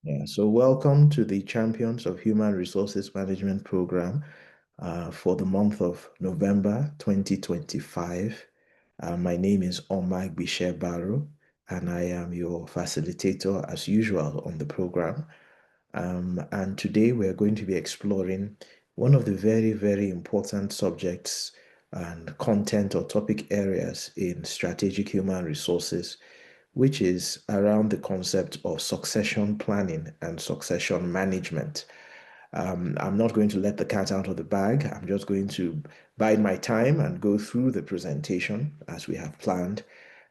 Yeah, so welcome to the Champions of Human Resources Management program for the month of November 2025. My name is Omar Bisher Baro, and I am your facilitator as usual on the program. And today we're going to be exploring one of the very, very important subjects and content or topic areas in strategic human resources, which is around the concept of succession planning and succession management. I'm not going to let the cat out of the bag. I'm just going to bide my time and go through the presentation as we have planned.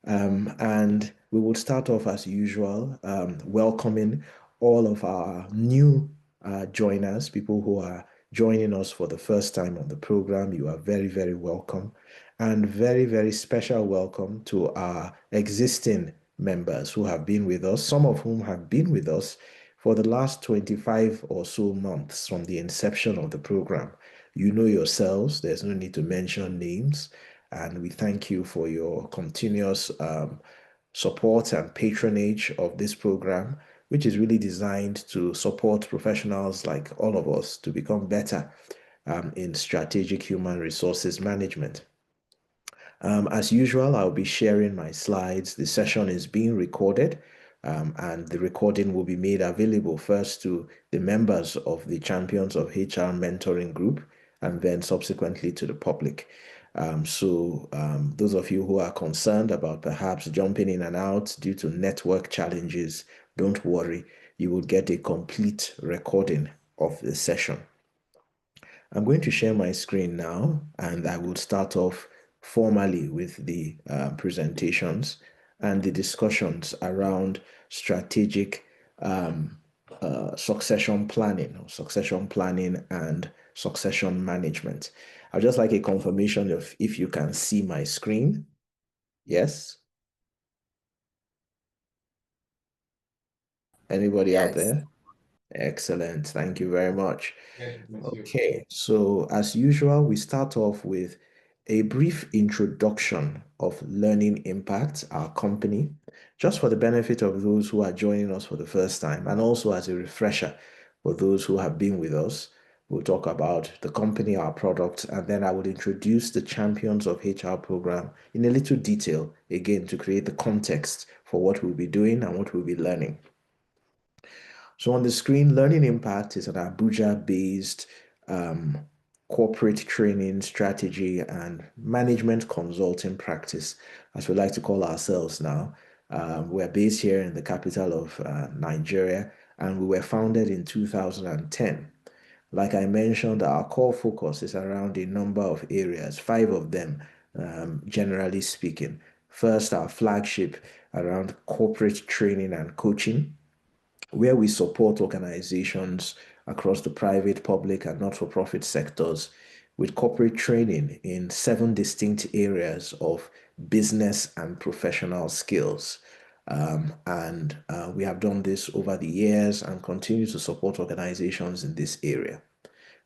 And we will start off as usual, welcoming all of our new joiners, people who are joining us for the first time on the program. You are very, very welcome. And very, very special welcome to our existing members who have been with us, some of whom have been with us for the last 25 or so months from the inception of the program. You know yourselves, there's no need to mention names. And we thank you for your continuous support and patronage of this program, which is really designed to support professionals like all of us to become better in strategic human resources management. As usual, I'll be sharing my slides. The session is being recorded, and the recording will be made available first to the members of the Champions of HR Mentoring Group and then subsequently to the public. Those of you who are concerned about perhaps jumping in and out due to network challenges, don't worry. You will get a complete recording of the session. I'm going to share my screen now, and I will start off formally with the presentations and the discussions around strategic succession planning and succession management. I'd just like a confirmation of if you can see my screen. Yes? Anybody out Yes. there? Excellent. Thank you very much. Okay, so as usual, we start off with a brief introduction of Learning Impact, our company, just for the benefit of those who are joining us for the first time, and also as a refresher for those who have been with us. We'll talk about the company, our products, and then I will introduce the Champions of HR program in a little detail, again, to create the context for what we'll be doing and what we'll be learning. So on the screen, Learning Impact is an Abuja-based um, corporate training strategy and management consulting practice, as we like to call ourselves now. We're based here in the capital of Nigeria, and we were founded in 2010. Like I mentioned, our core focus is around a number of areas, five of them, generally speaking. First, our flagship around corporate training and coaching, where we support organizations across the private, public, and not for profit sectors with corporate training in seven distinct areas of business and professional skills. And we have done this over the years and continue to support organizations in this area.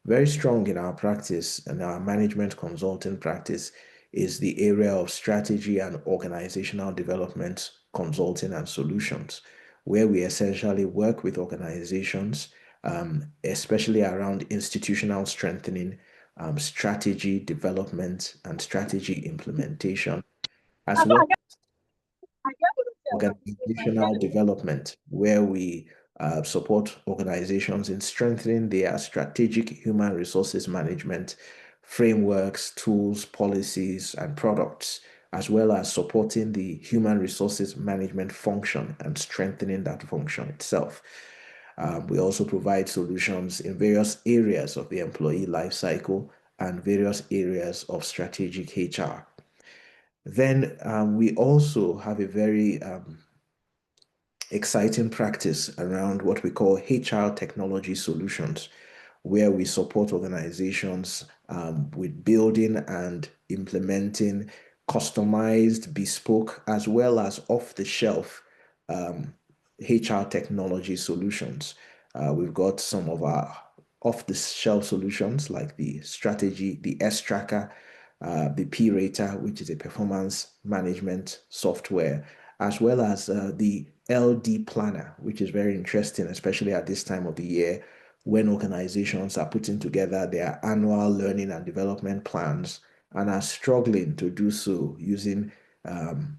Very strong in our practice and our management consulting practice is the area of strategy and organizational development consulting and solutions, where we essentially work with organizations, especially around institutional strengthening, strategy development, and strategy implementation, as well organizational development, where we support organizations in strengthening their strategic human resources management frameworks, tools, policies, and products, as well as supporting the human resources management function and strengthening that function itself. We also provide solutions in various areas of the employee lifecycle and various areas of strategic HR. Then we also have a very exciting practice around what we call HR technology solutions, where we support organizations with building and implementing customized, bespoke, as well as off the shelf um, HR technology solutions. We've got some of our off the shelf solutions like the strategy, the S Tracker, the P Rater, which is a performance management software, as well as the LD Planner, which is very interesting, especially at this time of the year when organizations are putting together their annual learning and development plans and are struggling to do so using um,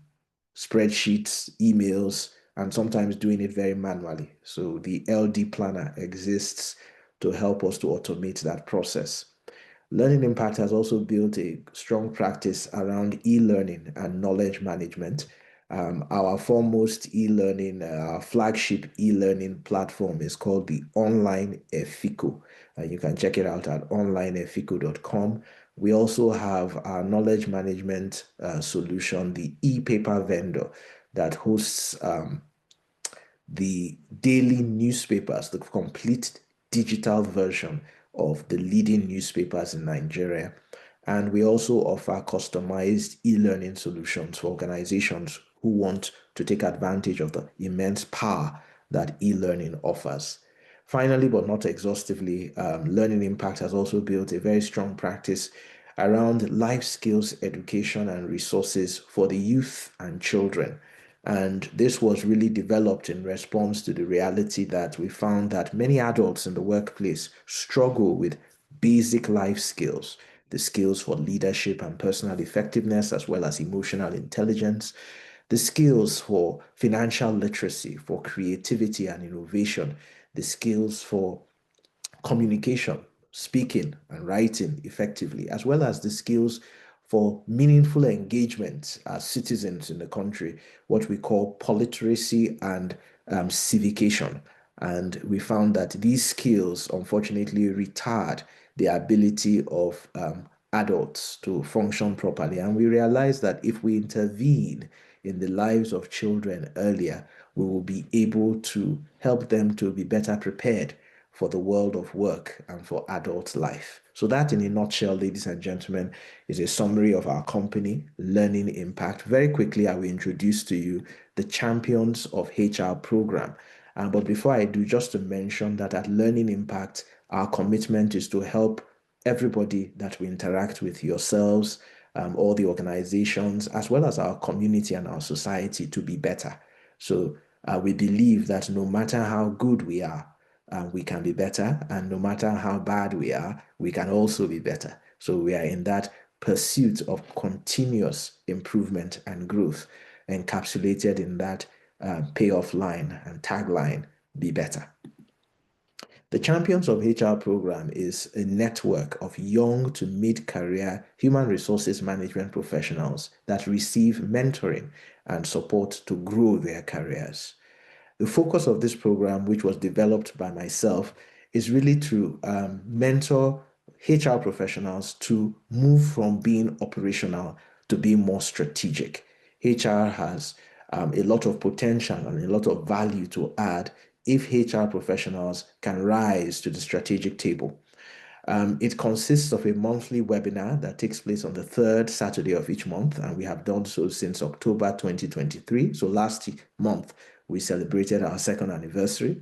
spreadsheets, emails, and sometimes doing it very manually. So the LD Planner exists to help us to automate that process. Learning Impact has also built a strong practice around e-learning and knowledge management. Our foremost e-learning, our flagship e-learning platform is called the Online Effico. You can check it out at onlineeffico.com. We also have our knowledge management solution, the e-paper vendor that hosts the daily newspapers, the complete digital version of the leading newspapers in Nigeria. And we also offer customized e-learning solutions for organizations who want to take advantage of the immense power that e-learning offers. Finally, but not exhaustively, Learning Impact has also built a very strong practice around life skills education and resources for the youth and children. And this was really developed in response to the reality that we found that many adults in the workplace struggle with basic life skills, the skills for leadership and personal effectiveness, as well as emotional intelligence, the skills for financial literacy, for creativity and innovation, the skills for communication, speaking and writing effectively, as well as the skills for meaningful engagement as citizens in the country, what we call politeracy and civication. And we found that these skills unfortunately retard the ability of adults to function properly. And we realized that if we intervene in the lives of children earlier, we will be able to help them to be better prepared for the world of work and for adult life. So, that in a nutshell, ladies and gentlemen, is a summary of our company, Learning Impact. Very quickly, I will introduce to you the Champions of HR program. But before I do, just to mention that at Learning Impact, our commitment is to help everybody that we interact with, yourselves, all the organizations, as well as our community and our society to be better. So we believe that no matter how good we can be better, and no matter how bad we can also be better. So we are in that pursuit of continuous improvement and growth, encapsulated in that payoff line and tagline, be better. The Champions of HR program is a network of young to mid-career human resources management professionals that receive mentoring and support to grow their careers. The focus of this program, which was developed by myself, is really to mentor HR professionals to move from being operational to being more strategic. HR has a lot of potential and a lot of value to add if HR professionals can rise to the strategic table. It consists of a monthly webinar that takes place on the third Saturday of each month, and we have done so since October 2023. So last month, we celebrated our second anniversary.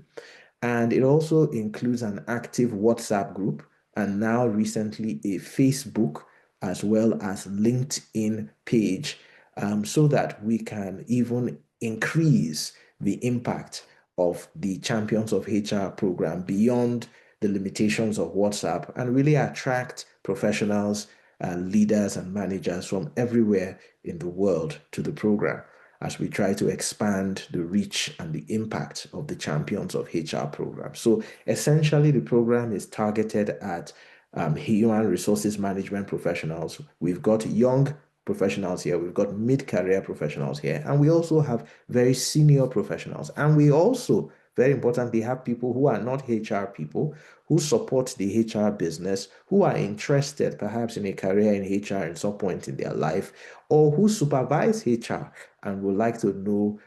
And it also includes an active WhatsApp group and now recently a Facebook as well as LinkedIn page, so that we can even increase the impact of the Champions of HR program beyond the limitations of WhatsApp and really attract professionals, leaders, and managers from everywhere in the world to the program as we try to expand the reach and the impact of the Champions of HR program. So essentially, the program is targeted at human resources management professionals. We've got young professionals here, we've got mid-career professionals here, and we also have very senior professionals. And we also, very importantly, have people who are not HR people, who support the HR business, who are interested perhaps in a career in HR at some point in their life, or who supervise HR and would like to know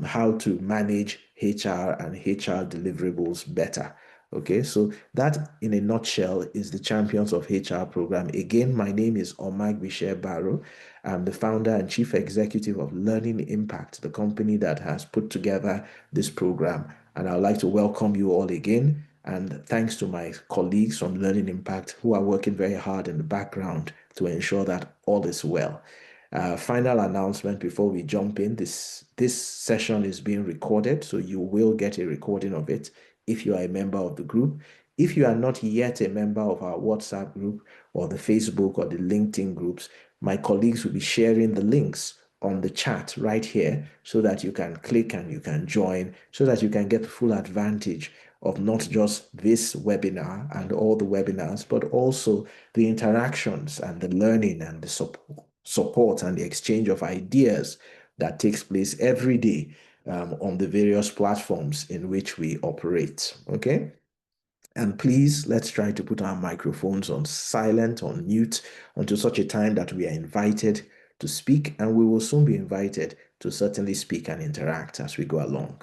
how to manage HR and HR deliverables better. Okay, so that in a nutshell is the Champions of HR program. Again, my name is Omag Bisher Barrow. I'm the founder and chief executive of Learning Impact, the company that has put together this program. And I'd like to welcome you all again. And thanks to my colleagues from Learning Impact who are working very hard in the background to ensure that all is well. Final announcement before we jump in. This session is being recorded, so you will get a recording of it if you are a member of the group. If you are not yet a member of our WhatsApp group or the Facebook or the LinkedIn groups, my colleagues will be sharing the links on the chat right here so that you can click and you can join so that you can get full advantage of not just this webinar and all the webinars, but also the interactions and the learning and the support and the exchange of ideas that takes place every day on the various platforms in which we operate. Okay. And please, let's try to put our microphones on silent, on mute, until such a time that we are invited to speak, and we will soon be invited to certainly speak and interact as we go along.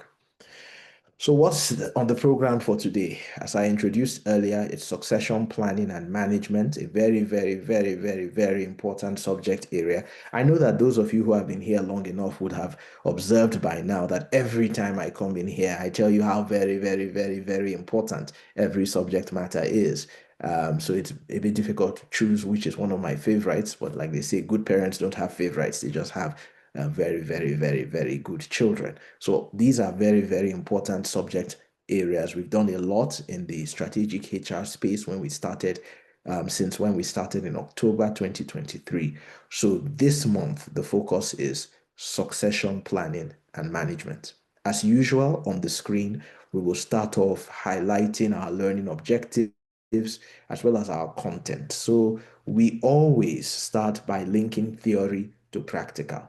So what's on the program for today? As I introduced earlier, it's succession planning and management, a very, very, very, very, very important subject area. I know that those of you who have been here long enough would have observed by now that every time I come in here, I tell you how very, very, very, very important every subject matter is. So it's a bit difficult to choose which is one of my favorites, but like they say, good parents don't have favorites, they just have very, very, very, very good children. So these are very, very important subject areas. We've done a lot in the strategic HR space since when we started in October 2023. So this month, the focus is succession planning and management. As usual, on the screen, we will start off highlighting our learning objectives as well as our content. So we always start by linking theory to practical.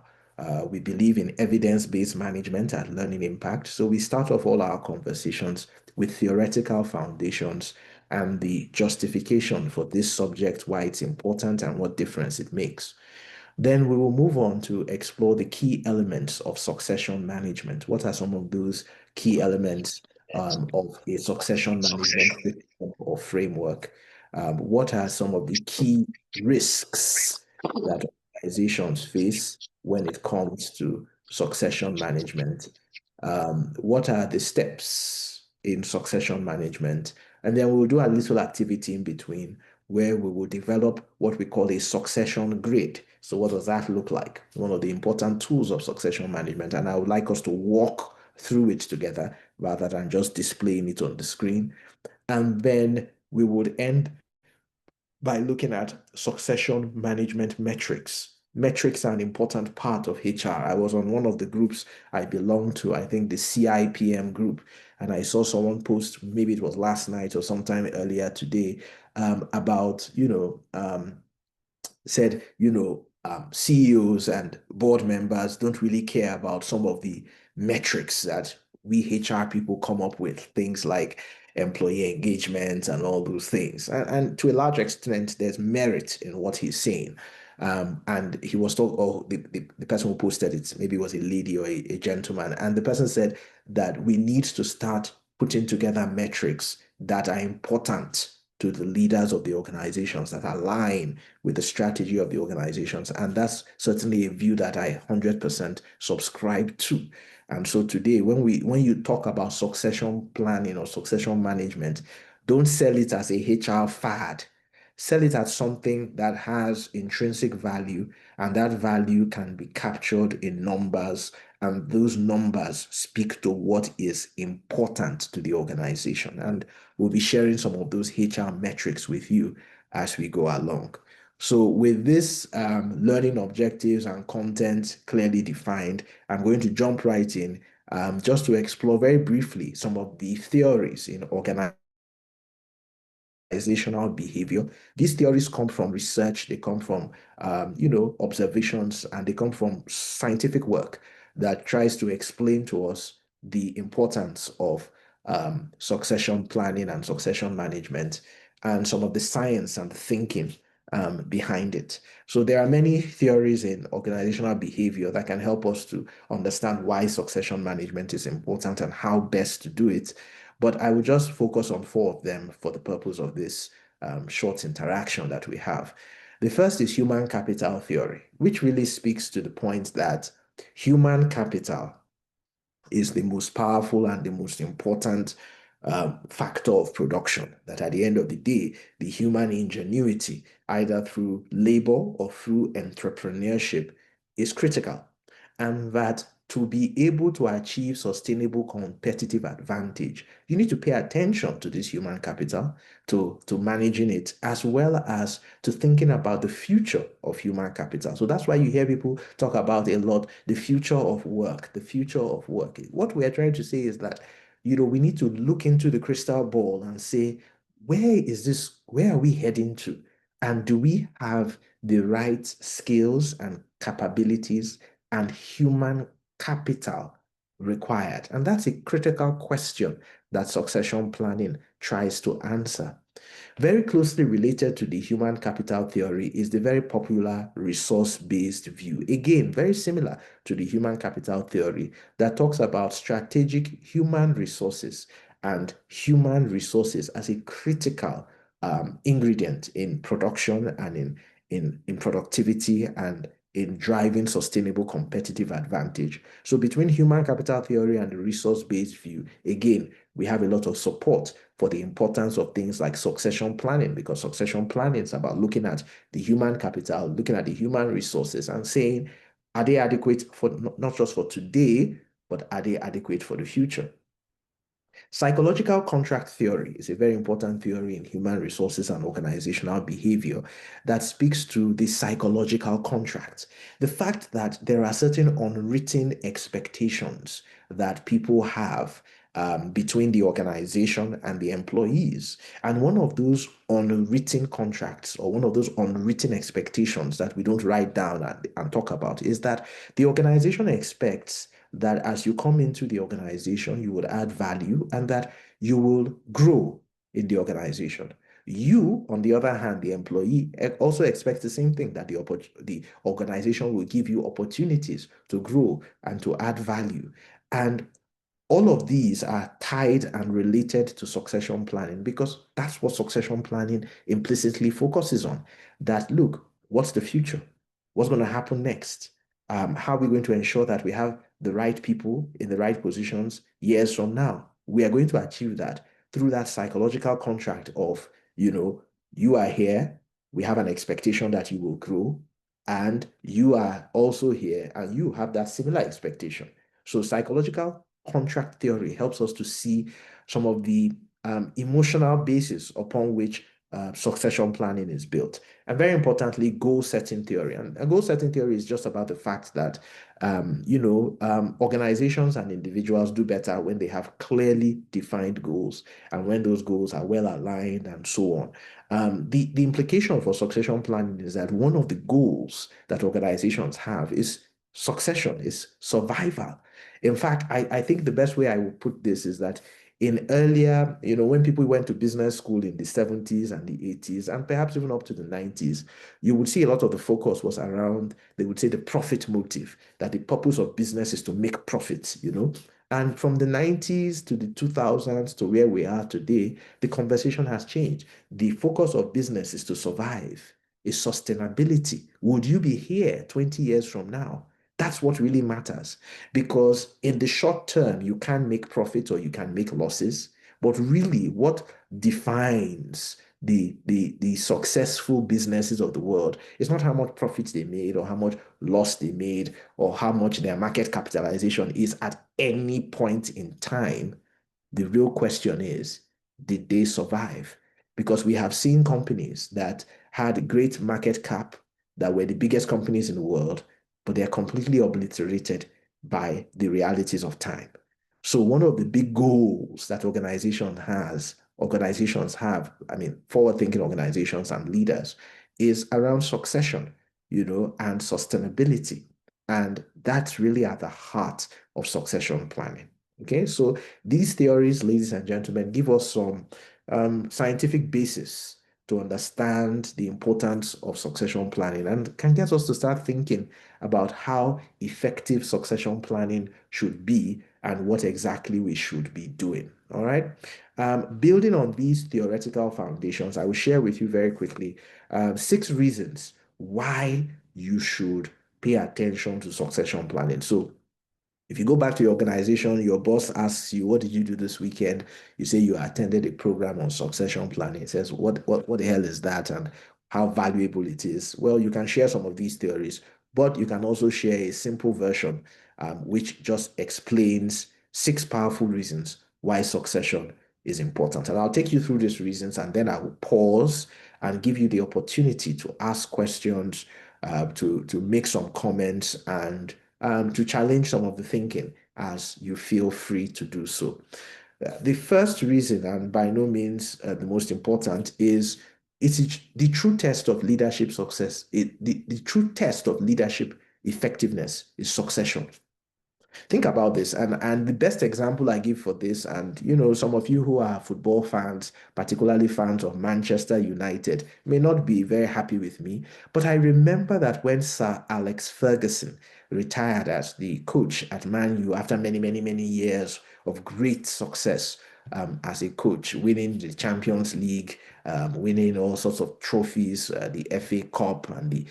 We believe in evidence-based management and learning impact. So we start off all our conversations with theoretical foundations and the justification for this subject, why it's important and what difference it makes. Then we will move on to explore the key elements of succession management. What are some of those key elements of a succession management system or framework? What are some of the key risks that organizations face when it comes to succession management? What are the steps in succession management? And then we'll do a little activity in between where we will develop what we call a succession grid. So what does that look like? One of the important tools of succession management. And I would like us to walk through it together rather than just displaying it on the screen. And then we would end by looking at succession management metrics. Metrics are an important part of HR. I was on one of the groups I belong to, I think the CIPM group, and I saw someone post, maybe it was last night or sometime earlier today, about, said, CEOs and board members don't really care about some of the metrics that we HR people come up with, things like employee engagement and all those things. And to a large extent, there's merit in what he's saying. And he was told, oh, the person who posted it, maybe it was a lady or a gentleman, and the person said that we need to start putting together metrics that are important to the leaders of the organizations that align with the strategy of the organizations. And that's certainly a view that I 100% subscribe to. And so today, when you talk about succession planning or succession management, don't sell it as a HR fad. Sell it as something that has intrinsic value, and that value can be captured in numbers, and those numbers speak to what is important to the organization. And we'll be sharing some of those HR metrics with you as we go along. So with this learning objectives and content clearly defined, I'm going to jump right in just to explore very briefly some of the theories in organizational behavior. These theories come from research, they come from observations, and they come from scientific work that tries to explain to us the importance of succession planning and succession management and some of the science and the thinking behind it. So there are many theories in organizational behavior that can help us to understand why succession management is important and how best to do it. But I will just focus on four of them for the purpose of this short interaction that we have. The first is human capital theory, which really speaks to the point that human capital is the most powerful and the most important factor of production. That at the end of the day, the human ingenuity, either through labor or through entrepreneurship, is critical, and that to be able to achieve sustainable competitive advantage, you need to pay attention to this human capital, to managing it, as well as to thinking about the future of human capital. So that's why you hear people talk about a lot the future of work, the future of work. What we are trying to say is that, we need to look into the crystal ball and say, where are we heading to? And do we have the right skills and capabilities and human capital required? And that's a critical question that succession planning tries to answer. Very closely related to the human capital theory is the very popular resource-based view. Again, very similar to the human capital theory that talks about strategic human resources and human resources as a critical ingredient in production and in productivity and in driving sustainable competitive advantage. So between human capital theory and the resource-based view, again, we have a lot of support for the importance of things like succession planning, because succession planning is about looking at the human capital, looking at the human resources and saying, are they adequate for not just for today, but are they adequate for the future? Psychological contract theory is a very important theory in human resources and organizational behavior that speaks to the psychological contract. The fact that there are certain unwritten expectations that people have between the organization and the employees. And one of those unwritten contracts or one of those unwritten expectations that we don't write down and talk about is that the organization expects that as you come into the organization, you will add value and that you will grow in the organization. You, on the other hand, the employee, also expects the same thing, that the organization will give you opportunities to grow and to add value. And all of these are tied and related to succession planning because that's what succession planning implicitly focuses on. That, look, what's the future? What's going to happen next? How are we going to ensure that we have the right people in the right positions years from now? We are going to achieve that through that psychological contract of, you are here, we have an expectation that you will grow, and you are also here and you have that similar expectation. So psychological contract theory helps us to see some of the emotional basis upon which succession planning is built. And very importantly, goal setting theory. And goal setting theory is just about the fact that, organizations and individuals do better when they have clearly defined goals and when those goals are well aligned and so on. The implication for succession planning is that one of the goals that organizations have is succession, is survival. In fact, I think the best way I would put this is that in earlier, when people went to business school in the 70s and the 80s, and perhaps even up to the 90s, you would see a lot of the focus was around, they would say, the profit motive, that the purpose of business is to make profits. And from the 90s to the 2000s to where we are today, the conversation has changed. The focus of business is to survive, is sustainability. Would you be here 20 years from now? That's what really matters. Because in the short term, you can make profits or you can make losses. But really, what defines the successful businesses of the world is not how much profits they made or how much loss they made or how much their market capitalization is at any point in time. The real question is, did they survive? Because we have seen companies that had great market cap, that were the biggest companies in the world, but they're completely obliterated by the realities of time. So one of the big goals that organizations have, I mean, forward-thinking organizations and leaders, is around succession, and sustainability. And that's really at the heart of succession planning. Okay, so these theories, ladies and gentlemen, give us some scientific basis to understand the importance of succession planning and can get us to start thinking about how effective succession planning should be and what exactly we should be doing. All right. Building on these theoretical foundations, I will share with you very quickly 6 reasons why you should pay attention to succession planning. So if you go back to your organization, your boss asks you, what did you do this weekend? You say you attended a program on succession planning. It says, what the hell is that and how valuable it is? Well, you can share some of these theories. But you can also share a simple version, which just explains 6 powerful reasons why succession is important. And I'll take you through these reasons, and then I will pause and give you the opportunity to ask questions, to make some comments, and to challenge some of the thinking as you feel free to do so. The first reason, and by no means the most important, is it's the true test of leadership success. The true test of leadership effectiveness is succession. Think about this, and the best example I give for this, and some of you who are football fans, particularly fans of Manchester United, may not be very happy with me, but I remember that when Sir Alex Ferguson retired as the coach at Man U after many, many, many years of great success as a coach, winning the Champions League, winning all sorts of trophies, the FA Cup and the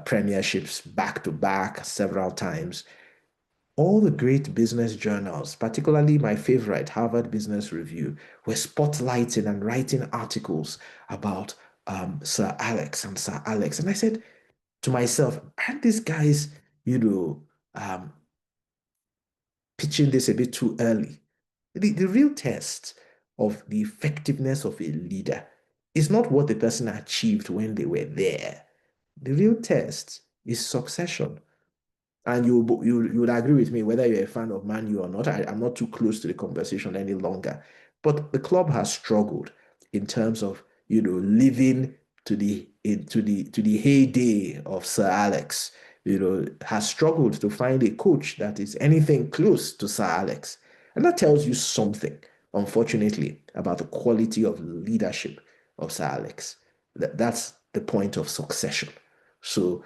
premierships back to back several times. All the great business journals, particularly my favorite, Harvard Business Review, were spotlighting and writing articles about Sir Alex and Sir Alex. And I said to myself, aren't these guys, you know, um, pitching this a bit too early? The real test of the effectiveness of a leader is not what the person achieved when they were there. The real test is succession. And you would agree with me whether you're a fan of Man U or not. I'm not too close to the conversation any longer. But the club has struggled in terms of, living to the heyday of Sir Alex. Has struggled to find a coach that is anything close to Sir Alex. And that tells you something, unfortunately, about the quality of leadership of Sir Alex. That's the point of succession. So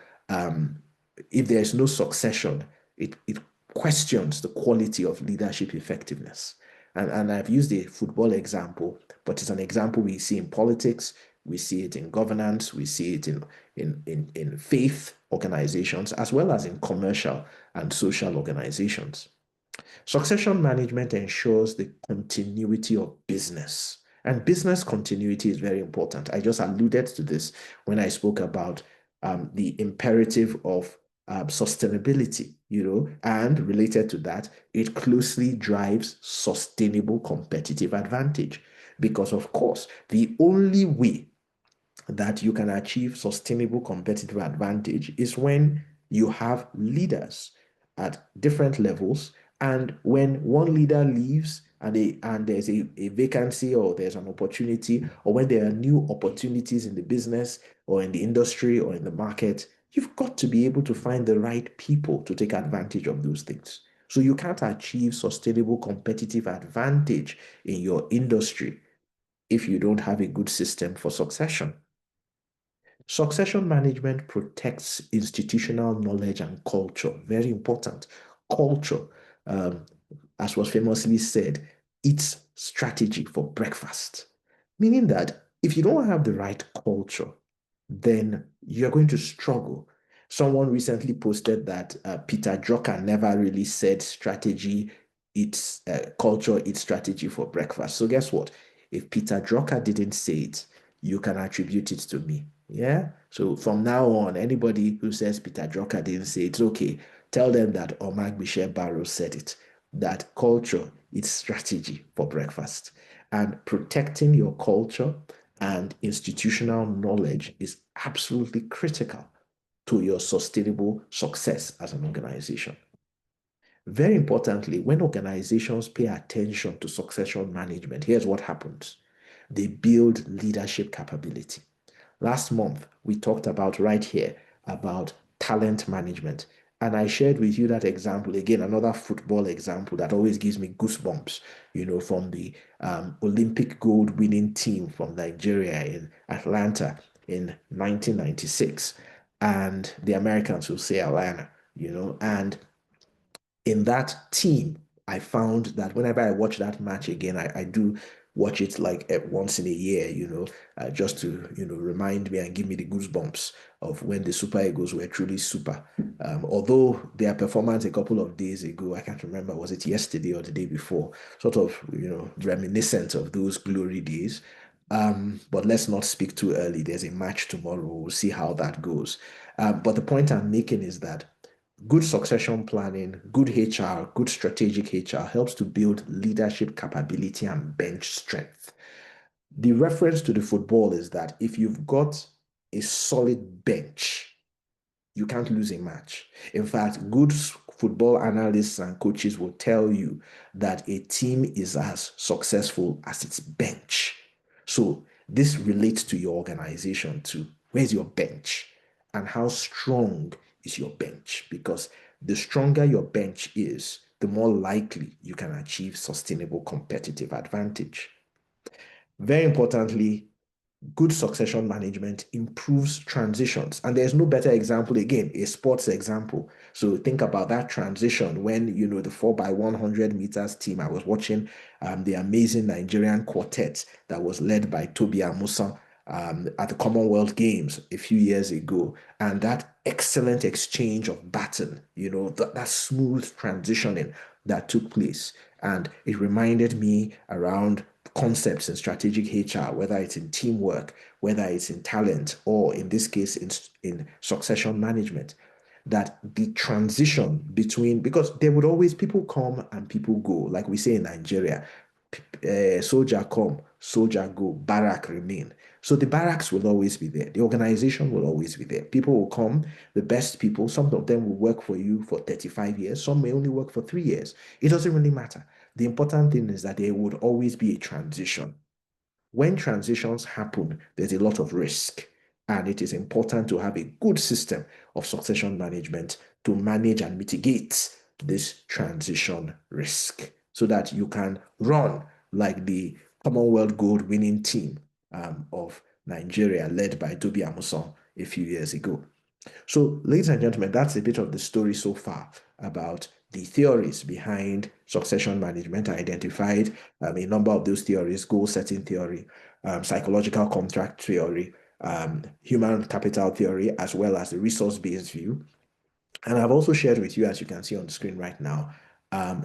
if there is no succession, it questions the quality of leadership effectiveness. And I've used a football example, but it's an example we see in politics, we see it in governance, we see it in faith organizations, as well as in commercial and social organizations. Succession management ensures the continuity of business. And business continuity is very important. I just alluded to this when I spoke about the imperative of sustainability, and related to that, it closely drives sustainable competitive advantage. Because, of course, the only way that you can achieve sustainable competitive advantage is when you have leaders at different levels. And when one leader leaves and there's a vacancy or there's an opportunity, or when there are new opportunities in the business or in the industry or in the market, you've got to be able to find the right people to take advantage of those things. So you can't achieve sustainable competitive advantage in your industry if you don't have a good system for succession. Succession management protects institutional knowledge and culture. Very important. Culture, um, as was famously said, it's strategy for breakfast. Meaning that if you don't have the right culture, then you're going to struggle. Someone recently posted that Peter Drucker never really said strategy, it's culture, it's strategy for breakfast. So guess what? If Peter Drucker didn't say it, you can attribute it to me. Yeah. So from now on, anybody who says Peter Drucker didn't say it's okay, tell them that Omar Michelle Barrow said it. That culture is strategy for breakfast. And protecting your culture and institutional knowledge is absolutely critical to your sustainable success as an organization. Very importantly, when organizations pay attention to succession management, here's what happens. They build leadership capability. Last month, we talked about right here about talent management. And I shared with you that example, again, another football example that always gives me goosebumps, from the Olympic gold winning team from Nigeria in Atlanta in 1996. And the Americans will say Atlanta, and in that team, I found that whenever I watch that match again, I do watch it like once in a year, just to, remind me and give me the goosebumps of when the Super Eagles were truly super. Although their performance a couple of days ago, I can't remember, was it yesterday or the day before, sort of, reminiscent of those glory days. But let's not speak too early. There's a match tomorrow. We'll see how that goes. But the point I'm making is that good succession planning, good HR, good strategic HR helps to build leadership capability and bench strength. The reference to the football is that if you've got a solid bench, you can't lose a match. In fact, good football analysts and coaches will tell you that a team is as successful as its bench. So this relates to your organization too. Where's your bench? And how strong is your bench? Because the stronger your bench is, the more likely you can achieve sustainable competitive advantage. Very importantly, good succession management improves transitions. And there's no better example, again, a sports example. So think about that transition when, the 4 by 100 meters team, I was watching the amazing Nigerian quartet that was led by Toby Amusan at the Commonwealth Games a few years ago. And that excellent exchange of baton, that smooth transitioning that took place. And it reminded me around concepts in strategic HR, whether it's in teamwork, whether it's in talent, or in this case, in succession management, that the transition between, because there would always people come and people go, like we say in Nigeria, soldier come, soldier go, barrack remain. So the barracks will always be there. The organization will always be there. People will come, the best people, some of them will work for you for 35 years, some may only work for 3 years. It doesn't really matter. The important thing is that there would always be a transition. When transitions happen, there's a lot of risk, and it is important to have a good system of succession management to manage and mitigate this transition risk so that you can run like the Commonwealth Gold winning team of Nigeria led by Toby Amusan a few years ago. So, ladies and gentlemen, that's a bit of the story so far about the theories behind succession management. I identified a number of those theories: goal setting theory, psychological contract theory, human capital theory, as well as the resource based view. And I've also shared with you, as you can see on the screen right now,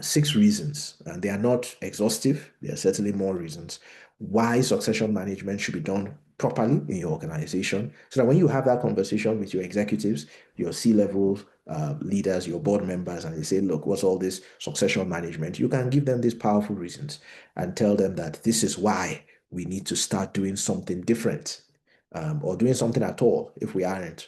6 reasons, and they are not exhaustive. There are certainly more reasons why succession management should be done properly in your organization. So that when you have that conversation with your executives, your C-level leaders, your board members, and they say, look, what's all this succession management? You can give them these powerful reasons and tell them that this is why we need to start doing something different, or doing something at all if we aren't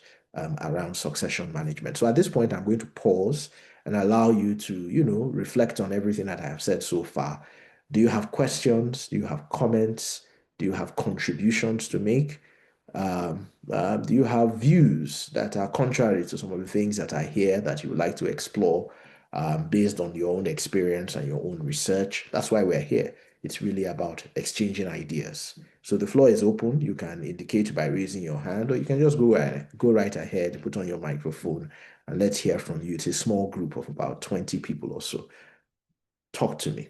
around succession management. So at this point, I'm going to pause and allow you to, reflect on everything that I have said so far. Do you have questions? Do you have comments? Do you have contributions to make? Do you have views that are contrary to some of the things that I hear that you would like to explore based on your own experience and your own research? That's why we're here. It's really about exchanging ideas. So the floor is open. You can indicate by raising your hand, or you can just go right ahead, put on your microphone, and let's hear from you. It's a small group of about 20 people or so. Talk to me.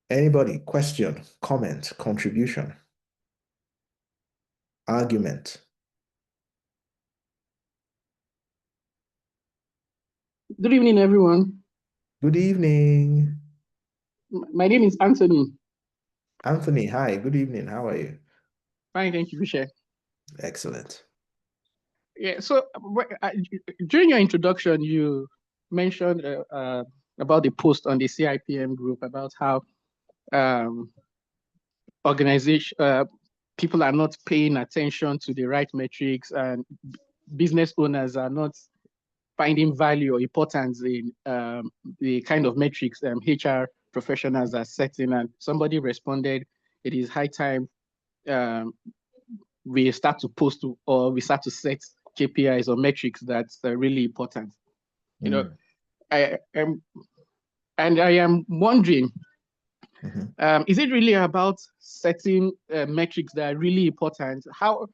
Anybody? Question, comment, contribution, argument? Good evening, everyone. Good evening. My name is Anthony. Anthony, hi. Good evening. How are you? Fine, thank you, Vishay. Excellent. Yeah, so during your introduction, you mentioned about the post on the CIPM group about how organization people are not paying attention to the right metrics, and business owners are not finding value or importance in the kind of metrics HR professionals are setting. And somebody responded, it is high time we start to post to, or we start to set KPIs or metrics that's really important. I am, and I am wondering, is it really about setting metrics that are really important? How,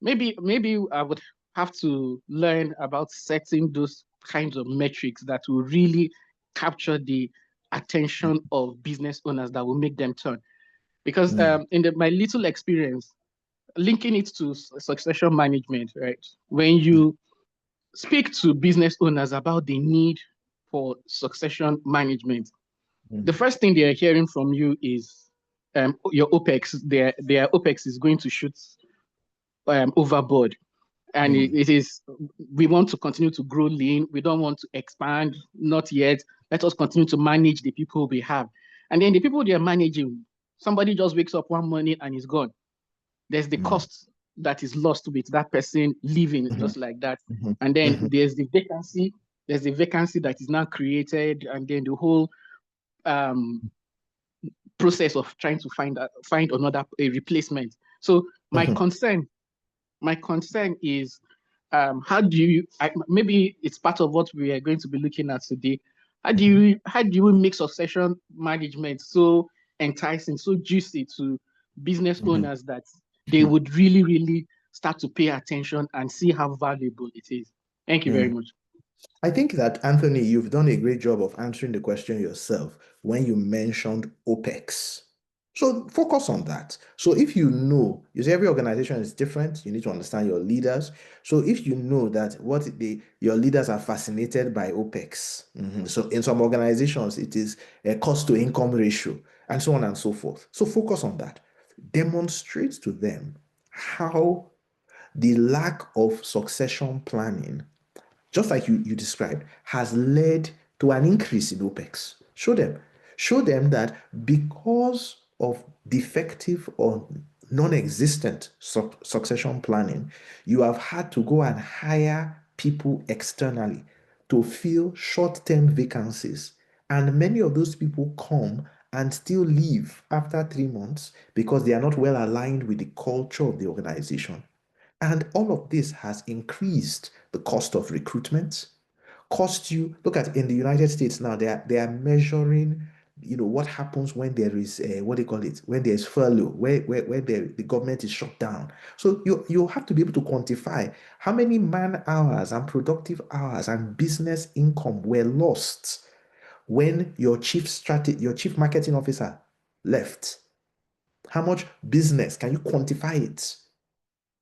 maybe I would have to learn about setting those kinds of metrics that will really capture the attention of business owners, that will make them turn. Because in my little experience, linking it to succession management, right? When you speak to business owners about the need for succession management, the first thing they're hearing from you is your OPEX. Their OPEX is going to shoot overboard. And it is, we want to continue to grow lean. We don't want to expand, not yet. Let us continue to manage the people we have. And then the people they're managing, somebody just wakes up one morning and is gone. There's the cost that is lost with that person leaving just like that. And then there's the vacancy. There's the vacancy that is now created, and then the whole process of trying to find a replacement. So my concern is how do you, maybe it's part of what we are going to be looking at today. How do you make succession management so enticing, so juicy to business owners that they would really, really start to pay attention and see how valuable it is? Thank you very much. I think that, Anthony, you've done a great job of answering the question yourself when you mentioned OPEX. So focus on that. So if you know, you see, every organization is different. You need to understand your leaders. So if you know that your leaders are fascinated by OPEX. So in some organizations, it is a cost to income ratio and so on and so forth. So focus on that. Demonstrate to them how the lack of succession planning, just like you described, has led to an increase in OPEX. Show them that because of defective or non-existent succession planning, you have had to go and hire people externally to fill short-term vacancies. And many of those people come and still leave after 3 months because they are not well aligned with the culture of the organization. And all of this has increased the cost of recruitment. Look at in the United States now, they are measuring, what happens when there is what they call it, when there's furlough, where the government is shut down. So you have to be able to quantify how many man hours and productive hours and business income were lost when your chief marketing officer left. How much business, can you quantify it?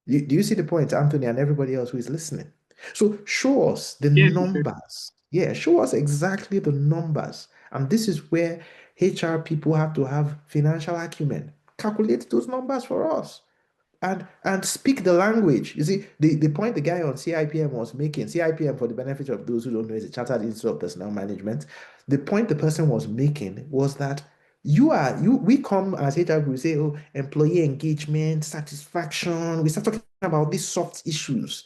Do you see the point, Anthony, and everybody else who is listening? So show us the numbers. Yeah, show us exactly the numbers. And this is where HR people have to have financial acumen. Calculate those numbers for us. And speak the language. You see, the point the guy on CIPM was making, CIPM, for the benefit of those who don't know, is a Chartered Institute of Personnel Management. The point the person was making was that we come as HR, we say, oh, employee engagement, satisfaction. We start talking about these soft issues.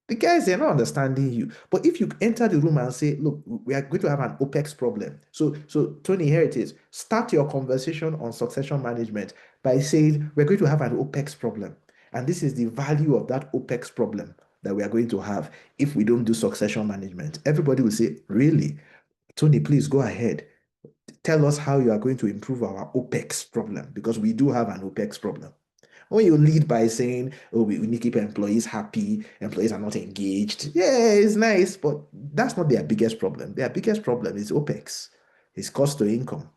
The guys, they're not understanding you. But if you enter the room and say, look, we are going to have an OPEX problem. So Tony, here it is. Start your conversation on succession management by saying, we're going to have an OPEX problem. And this is the value of that OPEX problem that we are going to have if we don't do succession management. Everybody will say, really? Tony, please go ahead. Tell us how you are going to improve our OPEX problem, because we do have an OPEX problem. When you lead by saying, oh, we need to keep employees happy, employees are not engaged. Yeah, it's nice, but that's not their biggest problem. Their biggest problem is OPEX, is cost to income.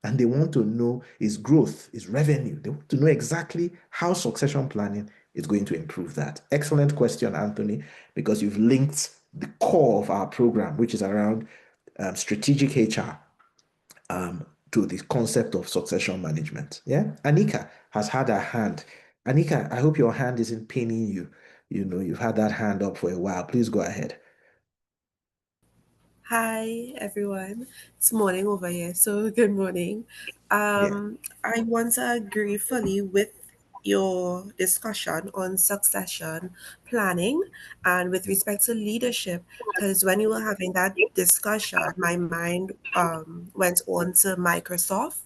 And they want to know is growth, is revenue. They want to know exactly how succession planning is going to improve that. Excellent question, Anthony, because you've linked the core of our program, which is around strategic HR, to the concept of succession management. Yeah. Anika has had her hand. Anika, I hope your hand isn't paining you. You've had that hand up for a while. Please go ahead. Hi, everyone. It's morning over here, so good morning. I want to agree fully with your discussion on succession planning and with respect to leadership, because when you were having that discussion, my mind went on to Microsoft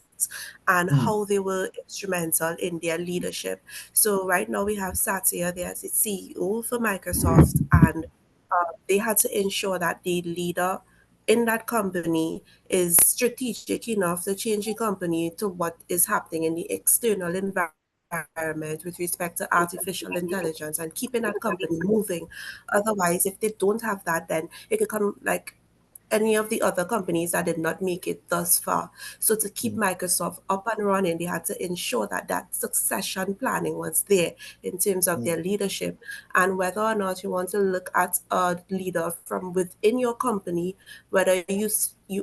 and how they were instrumental in their leadership. So right now we have Satya, there's the CEO for Microsoft, and they had to ensure that the leader in that company is strategic enough to change the company to what is happening in the external environment with respect to artificial intelligence and keeping that company moving. Otherwise, if they don't have that, then it could come like any of the other companies that did not make it thus far. So to keep Microsoft up and running, they had to ensure that that succession planning was there in terms of their leadership. And whether or not you want to look at a leader from within your company, whether you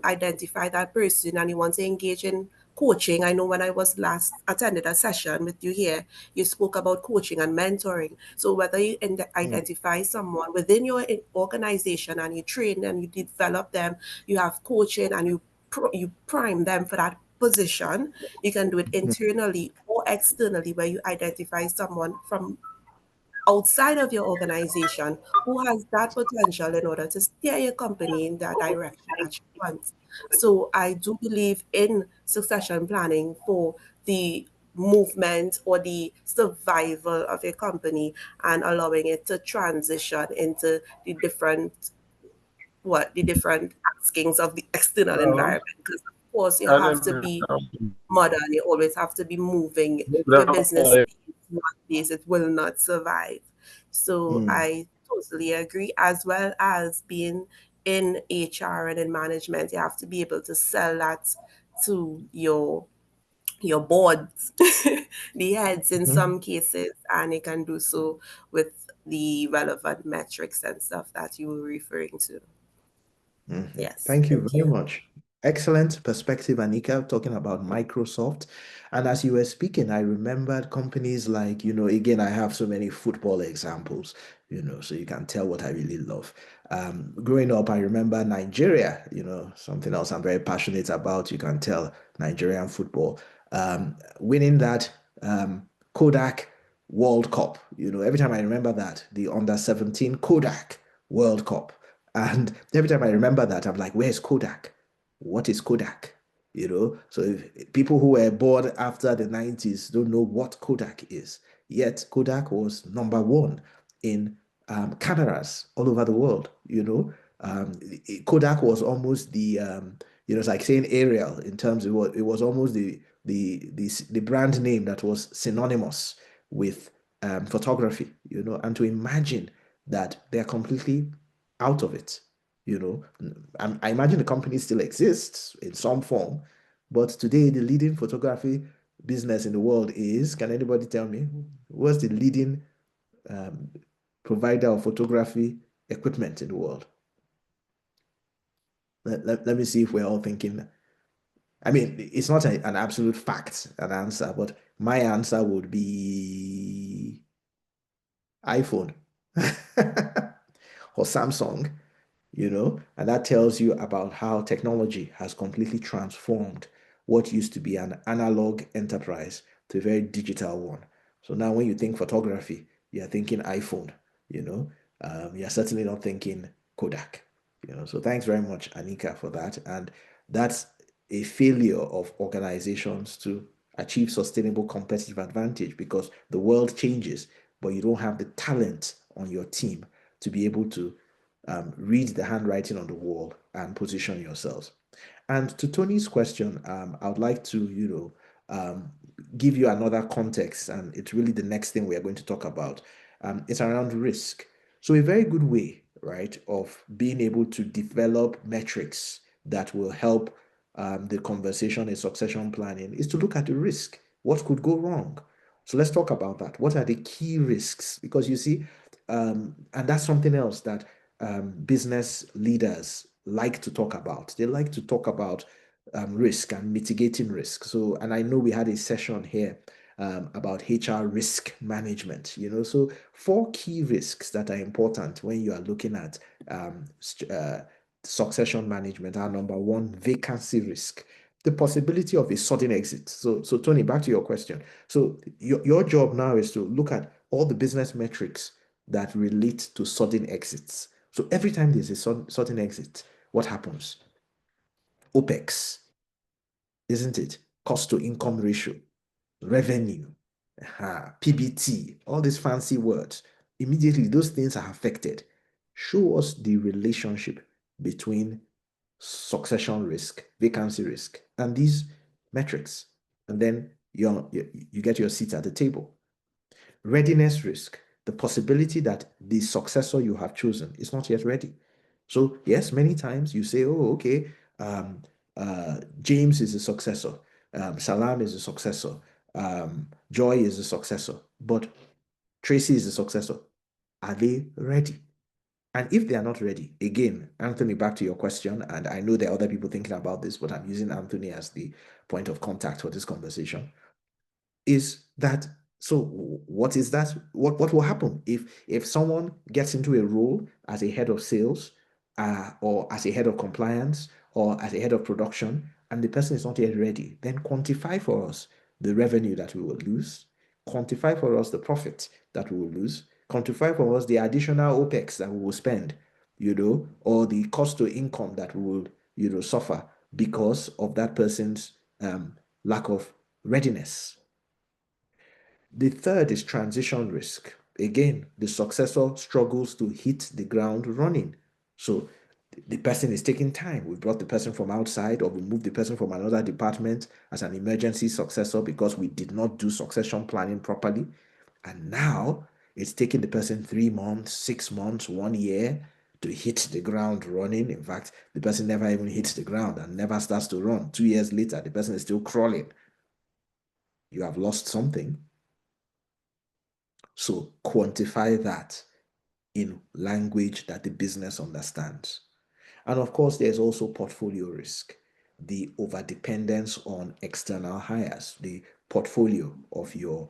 identify that person and you want to engage in coaching. I know when I was last attended a session with you here, you spoke about coaching and mentoring. So whether you identify someone within your organization and you train and you develop them, you have coaching and you prime them for that position. You can do it internally or externally, where you identify someone from outside of your organization who has that potential in order to steer your company in that direction that you want. So I do believe in succession planning for the movement or the survival of a company and allowing it to transition into the different askings of the external environment. Because of course you have to be modern, you always have to be moving. If your business stays one place, it will not survive. So I totally agree, as well as being in HR and in management, you have to be able to sell that to your boards, the heads in some cases, and you can do so with the relevant metrics and stuff that you were referring to. Yes. Thank you very much. Excellent perspective, Anika, talking about Microsoft. And as you were speaking, I remembered companies like, again, I have so many football examples, so you can tell what I really love. Growing up, I remember Nigeria, something else I'm very passionate about. You can tell Nigerian football. Winning that Kodak World Cup, every time I remember that, the under-17 Kodak World Cup. And every time I remember that, I'm like, where's Kodak? What is Kodak? So if people who were born after the 90s don't know what Kodak is. Yet Kodak was number one in cameras all over the world. Kodak was almost the it's like saying Arial in terms of what it was almost the brand name that was synonymous with photography. And to imagine that they're completely out of it. I imagine the company still exists in some form, but today the leading photography business in the world is, can anybody tell me, what's the leading provider of photography equipment in the world? Let me see if we're all thinking. I mean, it's not an absolute fact, an answer, but my answer would be iPhone or Samsung. And that tells you about how technology has completely transformed what used to be an analog enterprise to a very digital one. So now when you think photography, you're thinking iPhone, you're certainly not thinking Kodak, So thanks very much, Anika, for that. And that's a failure of organizations to achieve sustainable competitive advantage, because the world changes, but you don't have the talent on your team to be able to read the handwriting on the wall and position yourselves. And to Tony's question, I would like to, give you another context, and it's really the next thing we are going to talk about. It's around risk. So a very good way, right, of being able to develop metrics that will help the conversation in succession planning is to look at the risk. What could go wrong? So let's talk about that. What are the key risks? Because you see, and that's something else that business leaders like to talk about. They like to talk about risk and mitigating risk. So, and I know we had a session here about HR risk management, so 4 key risks that are important when you are looking at succession management are: number 1, vacancy risk, the possibility of a sudden exit. So Tony, back to your question. So your job now is to look at all the business metrics that relate to sudden exits. So every time there's a sudden exit, what happens? OPEX, isn't it? Cost to income ratio, revenue, PBT, all these fancy words. Immediately, those things are affected. Show us the relationship between succession risk, vacancy risk, and these metrics. And then you get your seat at the table. Readiness risk, the possibility that the successor you have chosen is not yet ready. So yes, many times you say, oh, okay, James is a successor, Salam is a successor, Joy is a successor, but Tracy is a successor. Are they ready? And if they are not ready, again, Anthony, back to your question, and I know there are other people thinking about this, but I'm using Anthony as the point of contact for this conversation, is that, so what is that? What will happen if someone gets into a role as a head of sales, or as a head of compliance, or as a head of production, and the person is not yet ready? Then quantify for us the revenue that we will lose, quantify for us the profit that we will lose, quantify for us the additional OPEX that we will spend, or the cost to income that we will, suffer because of that person's lack of readiness. The third is transition risk. Again, the successor struggles to hit the ground running. So the person is taking time. We brought the person from outside, or we moved the person from another department as an emergency successor because we did not do succession planning properly. And now it's taking the person 3 months, 6 months, 1 year to hit the ground running. In fact, the person never even hits the ground and never starts to run. 2 years later, the person is still crawling. You have lost something. So quantify that in language that the business understands. And of course, there's also portfolio risk, the overdependence on external hires, the portfolio of your,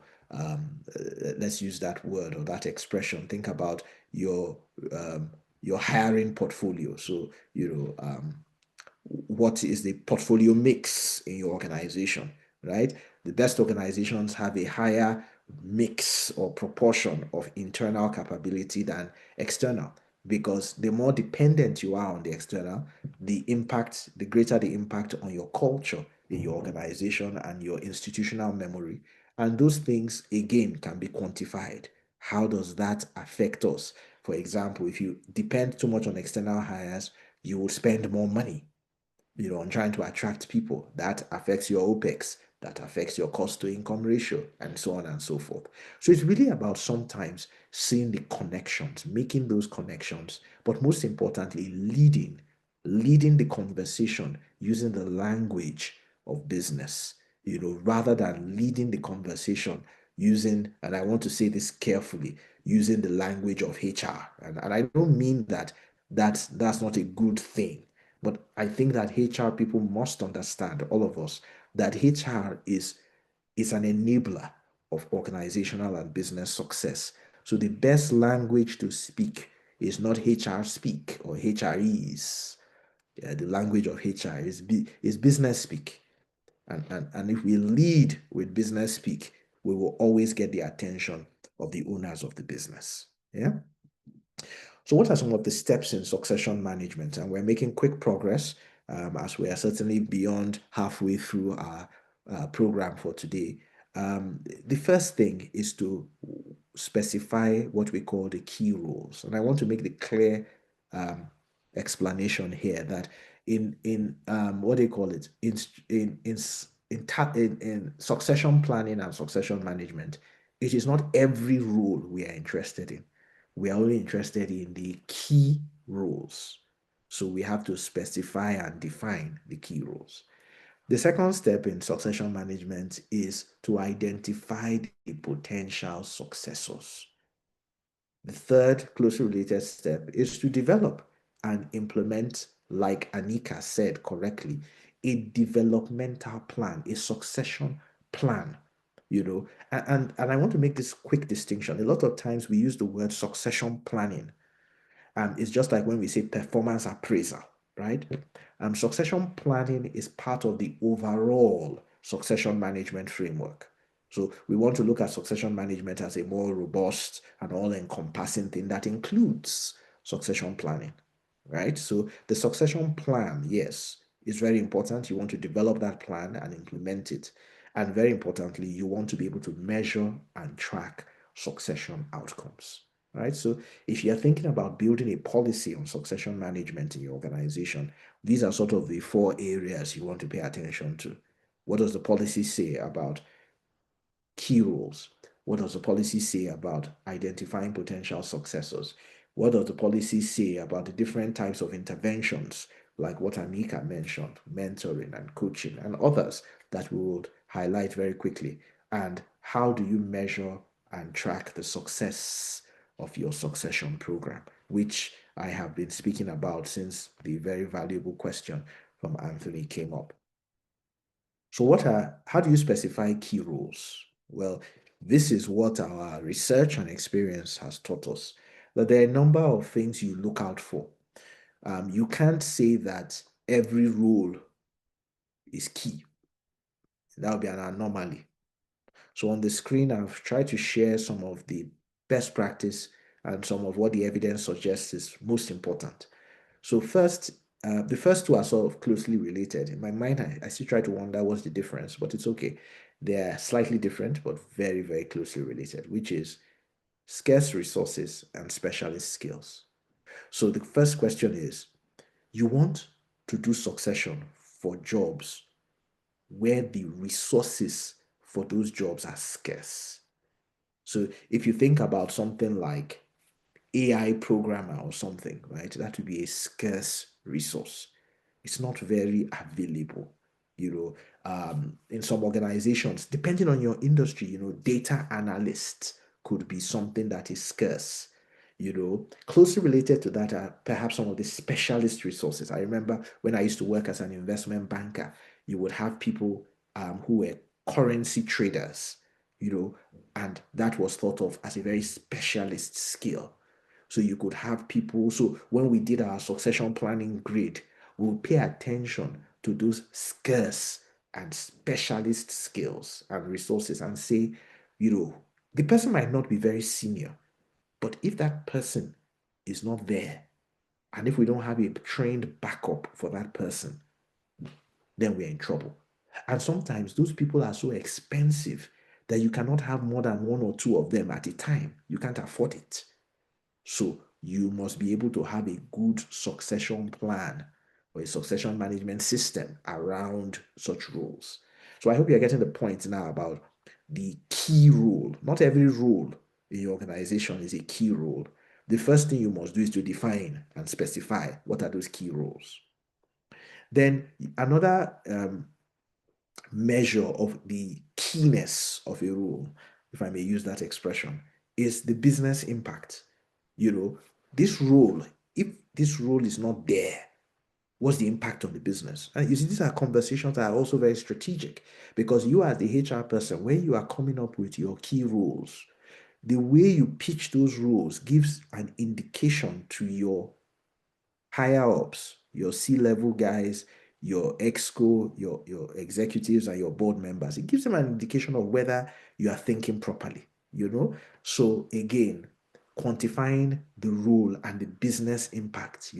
let's use that word or that expression. Think about your hiring portfolio. So, what is the portfolio mix in your organization, right? The best organizations have a higher mix or proportion of internal capability than external, because the more dependent you are on the external, the greater the impact on your culture in your organization and your institutional memory. And those things, again, can be quantified. How does that affect us? For example, if you depend too much on external hires, you will spend more money on trying to attract people. That affects your OPEX, that affects your cost to income ratio, and so on and so forth. So it's really about sometimes seeing the connections, making those connections, but most importantly, leading the conversation using the language of business, rather than leading the conversation using, and I want to say this carefully, using the language of HR. And I don't mean that's not a good thing. But I think that HR people must understand, all of us, that HR is an enabler of organizational and business success. So the best language to speak is not HR speak or HREs. Yeah, the language of HR is business speak. And if we lead with business speak, we will always get the attention of the owners of the business. Yeah. So what are some of the steps in succession management? And we're making quick progress, as we are certainly beyond halfway through our program for today. The first thing is to specify what we call the key roles. And I want to make the clear explanation here that in what do you call it? In succession planning and succession management, it is not every role we are interested in. We are only interested in the key roles. So we have to specify and define the key roles. The second step in succession management is to identify the potential successors. The third closely related step is to develop and implement, like Anika said correctly, a developmental plan, a succession plan. And I want to make this quick distinction. A lot of times we use the word succession planning. It's just like when we say performance appraisal, right? Succession planning is part of the overall succession management framework. So we want to look at succession management as a more robust and all-encompassing thing that includes succession planning, right? So the succession plan, yes, is very important. You want to develop that plan and implement it. And very importantly, you want to be able to measure and track succession outcomes, right? So if you're thinking about building a policy on succession management in your organization, these are sort of the 4 areas you want to pay attention to. What does the policy say about key roles? What does the policy say about identifying potential successors? What does the policy say about the different types of interventions, like what Anika mentioned, mentoring and coaching and others that we would highlight very quickly? And how do you measure and track the success of your succession program, which I have been speaking about since the very valuable question from Anthony came up. So how do you specify key roles? Well, this is what our research and experience has taught us, that there are a number of things you look out for. You can't say that every role is key. That would be an anomaly. So on the screen, I've tried to share some of the best practice and some of what the evidence suggests is most important. So first, the first two are sort of closely related. In my mind, I still try to wonder what's the difference, but it's okay. They're slightly different, but very, very closely related, which is scarce resources and specialist skills. So the first question is, you want to do succession for jobs where the resources for those jobs are scarce. So if you think about something like AI programmer or something, right, that would be a scarce resource. It's not very available. In some organizations, depending on your industry, data analyst could be something that is scarce. Closely related to that are perhaps some of the specialist resources. I remember when I used to work as an investment banker, you would have people who were currency traders, and that was thought of as a very specialist skill. So you could have people. So when we did our succession planning grid, we'll pay attention to those scarce and specialist skills and resources and say, the person might not be very senior, but if that person is not there, and if we don't have a trained backup for that person, then we're in trouble. And sometimes those people are so expensive that you cannot have more than one or two of them at a time. You can't afford it. So you must be able to have a good succession plan or a succession management system around such roles. So I hope you're getting the point now about the key role. Not every role in your organization is a key role. The first thing you must do is to define and specify what are those key roles. Then another measure of the keyness of a role, if I may use that expression, is the business impact. This role, if this role is not there, what's the impact on the business? And you see, these are conversations that are also very strategic, because you as the HR person, when you are coming up with your key roles, the way you pitch those roles gives an indication to your higher ups, your C-level guys, your exco, your executives, and your board members. It gives them an indication of whether you are thinking properly, So again, quantifying the role and the business impact.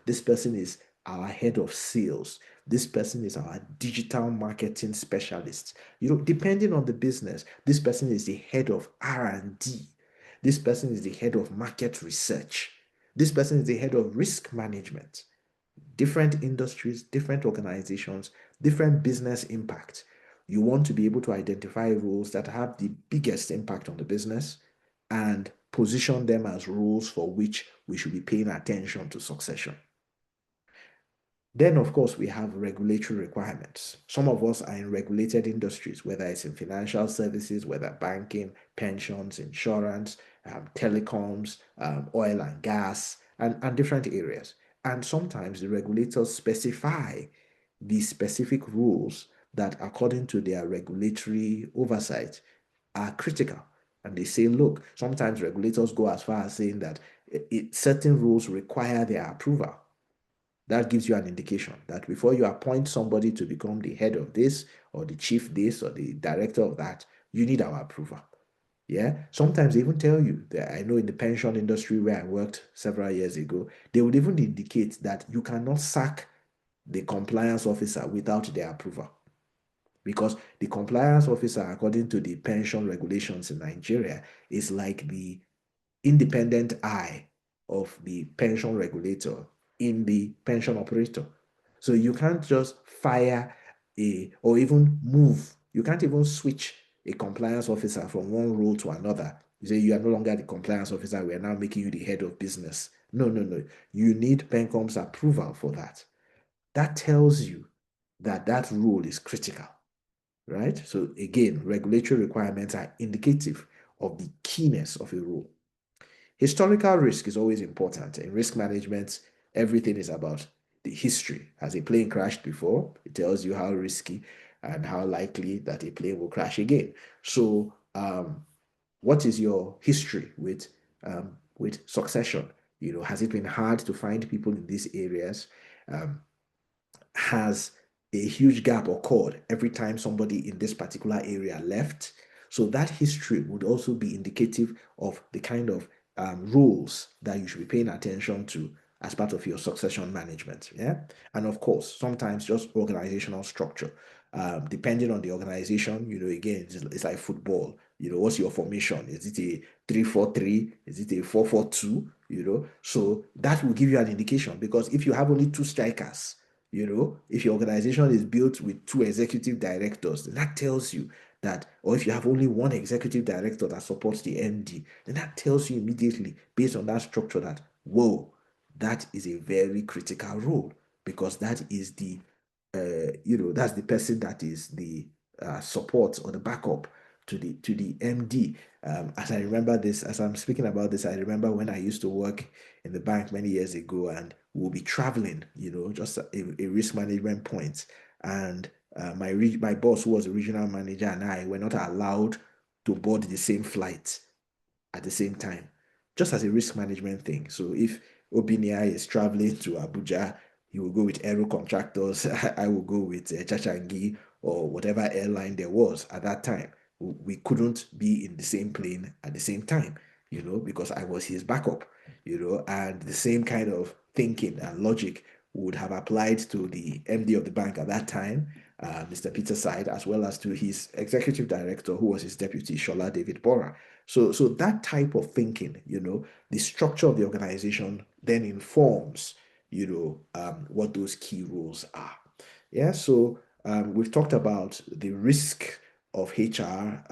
This person is our head of sales. This person is our digital marketing specialist. Depending on the business, this person is the head of R&D. This person is the head of market research. This person is the head of risk management. Different industries, different organizations, different business impact. You want to be able to identify roles that have the biggest impact on the business and position them as roles for which we should be paying attention to succession. Then, of course, we have regulatory requirements. Some of us are in regulated industries, whether it's in financial services, whether banking, pensions, insurance, telecoms, oil and gas, and different areas. And sometimes the regulators specify the specific rules that, according to their regulatory oversight, are critical. And they say, look, sometimes regulators go as far as saying that certain rules require their approval. That gives you an indication that before you appoint somebody to become the head of this or the chief this or the director of that, you need our approval. Yeah. Sometimes they even tell you that, I know in the pension industry where I worked several years ago, they would even indicate that you cannot sack the compliance officer without their approval. Because the compliance officer, according to the pension regulations in Nigeria, is like the independent eye of the pension regulator in the pension operator. So you can't just fire or even move. You can't even switch a compliance officer from one role to another You say you are no longer the compliance officer, we are now making you the head of business. No, no, no. You need PENCOM's approval for that. That tells you that that role is critical, right? So again, regulatory requirements are indicative of the keenness of a role. Historical risk is always important. In risk management, everything is about the history. Has a plane crashed before? It tells you how risky and how likely that a plane will crash again. So, what is your history with succession? You know, has it been hard to find people in these areas? Has a huge gap occurred every time somebody in this particular area left? So that history would also be indicative of the kind of roles that you should be paying attention to as part of your succession management. Yeah. And of course, sometimes just organizational structure. Depending on the organization, you know, again, it's like football. You know, what's your formation? Is it a 3-4-3? Is it a 4-4-2? You know, so that will give you an indication, because if you have only two strikers, you know, if your organization is built with two executive directors, then that tells you that, or if you have only one executive director that supports the MD, then that tells you immediately, based on that structure, that, whoa, that is a very critical role, because that is the, you know, that's the person that is the support or the backup to the MD. As I remember this, as I'm speaking about this, I remember when I used to work in the bank many years ago, and we'll be traveling, you know, just a risk management point. And my boss, who was a regional manager, and I were not allowed to board the same flight at the same time, just as a risk management thing. So if Obinia is traveling to Abuja, he will go with Aero Contractors. I will go with Chachangi or whatever airline there was at that time. We couldn't be in the same plane at the same time, you know, because I was his backup, you know, and the same kind of thinking and logic would have applied to the MD of the bank at that time, Mr. Peter Side, as well as to his executive director, who was his deputy, Shola David Bora. So that type of thinking, you know, the structure of the organization then informs, you know, what those key roles are. Yeah. So we've talked about the risk of HR,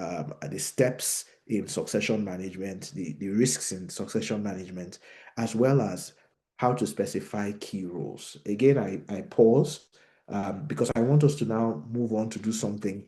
the steps in succession management, the risks in succession management, as well as how to specify key roles. Again, I pause because I want us to now move on to do something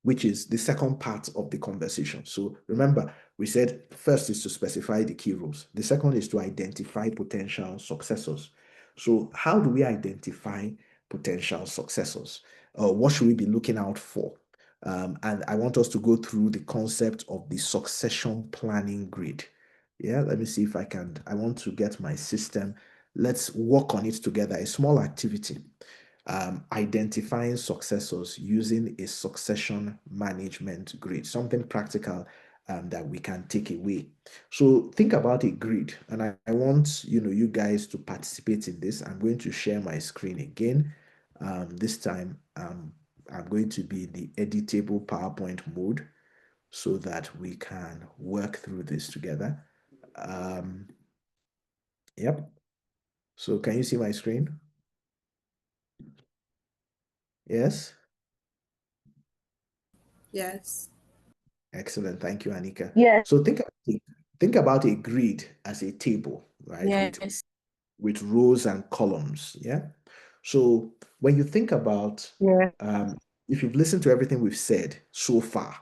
which is the second part of the conversation. So remember, we said first is to specify the key roles. The second is to identify potential successors. So how do we identify potential successors? What should we be looking out for? And I want us to go through the concept of the succession planning grid. Yeah, let me see if I can. I want to get my system. Let's work on it together. A small activity, identifying successors using a succession management grid, something practical that we can take away. So think about a grid, and I want you guys to participate in this. I'm going to share my screen again. This time I'm going to be in the editable PowerPoint mode so that we can work through this together. Yep. So can you see my screen? Yes. Yes. Excellent. Thank you, Anika. Yes. So think about a grid as a table, right? Yes. With rows and columns. Yeah. So when you think about, Yeah. if you've listened to everything we've said so far,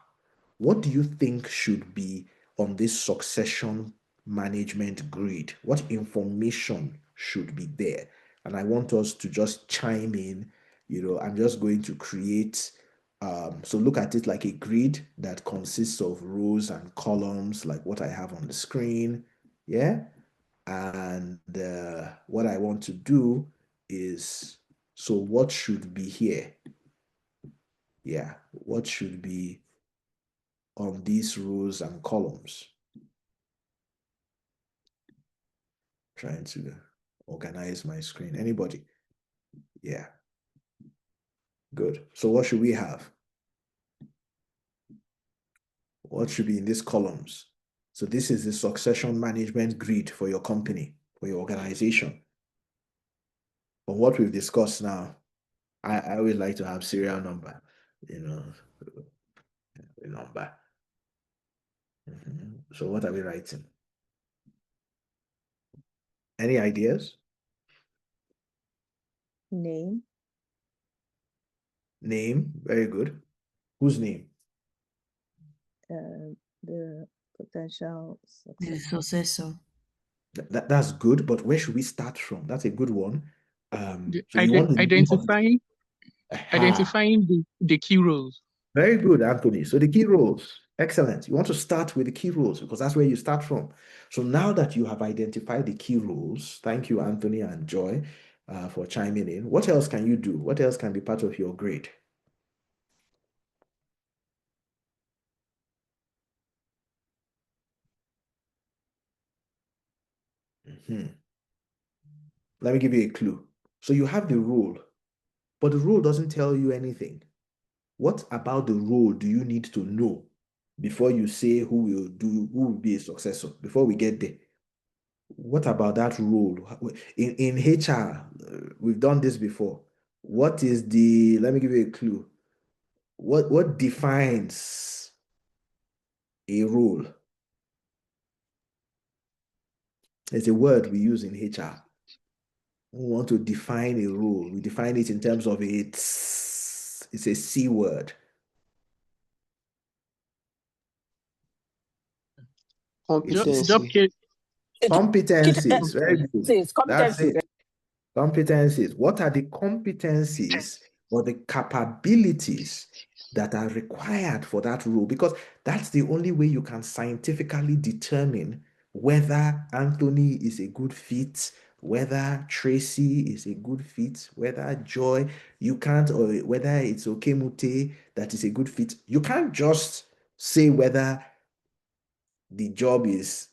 what do you think should be on this succession management grid? What information should be there? And I want us to just chime in. I'm just going to create, so look at it like a grid that consists of rows and columns, like what I have on the screen. Yeah. And what I want to do is, so what should be here? Yeah. What should be on these rows and columns? Trying to organize my screen. Anybody? Yeah. Good. So what should we have? What should be in these columns? So this is the succession management grid for your company, for your organization. From what we've discussed now, I always like to have serial number, the number. So what are we writing? Any ideas? Name. Name, very good. Whose name? The potential The successor. successor. That's good, but where should we start from? That's a good one. So you Ide- want the name of identifying identifying the key roles. Very good, Anthony. So the key roles, excellent. You want to start with the key roles because that's where you start from. So now that you have identified the key roles, thank you, Anthony and Joy, for chiming in. What else can you do? What else can be part of your grade? Let me give you a clue. So you have the role, but the role doesn't tell you anything. What about the role do you need to know before you say who will be a successor, before we get there? What about that role? In HR, we've done this before. What is let me give you a clue. What defines a role? It's a word we use in HR. We want to define a role. We define it in terms of it's a C word. Competencies. Competencies. Very good. That's it. Competencies. What are the competencies or the capabilities that are required for that role? Because that's the only way you can scientifically determine whether Anthony is a good fit, whether Tracy is a good fit, whether Joy, you can't, or whether it's Okemute that is a good fit. You can't just say whether the job is,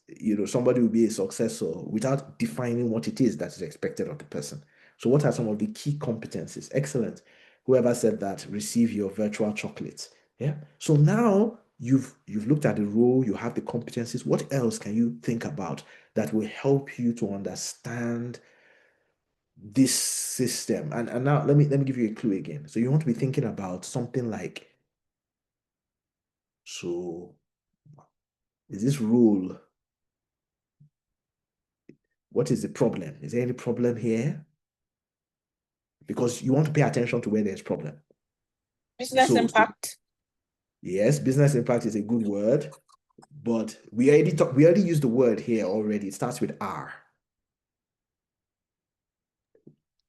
somebody will be a successor without defining what it is that is expected of the person. So what are some of the key competencies? Excellent. Whoever said that, receive your virtual chocolate. Yeah. So now you've looked at the role, you have the competencies. What else can you think about that will help you to understand this system? And now let me give you a clue again. So you want to be thinking about something like, so is this role, what is the problem? Is there any problem here? Because you want to pay attention to where there's problem. Business impact. Yes, business impact is a good word, but we already used the word here already. It starts with R.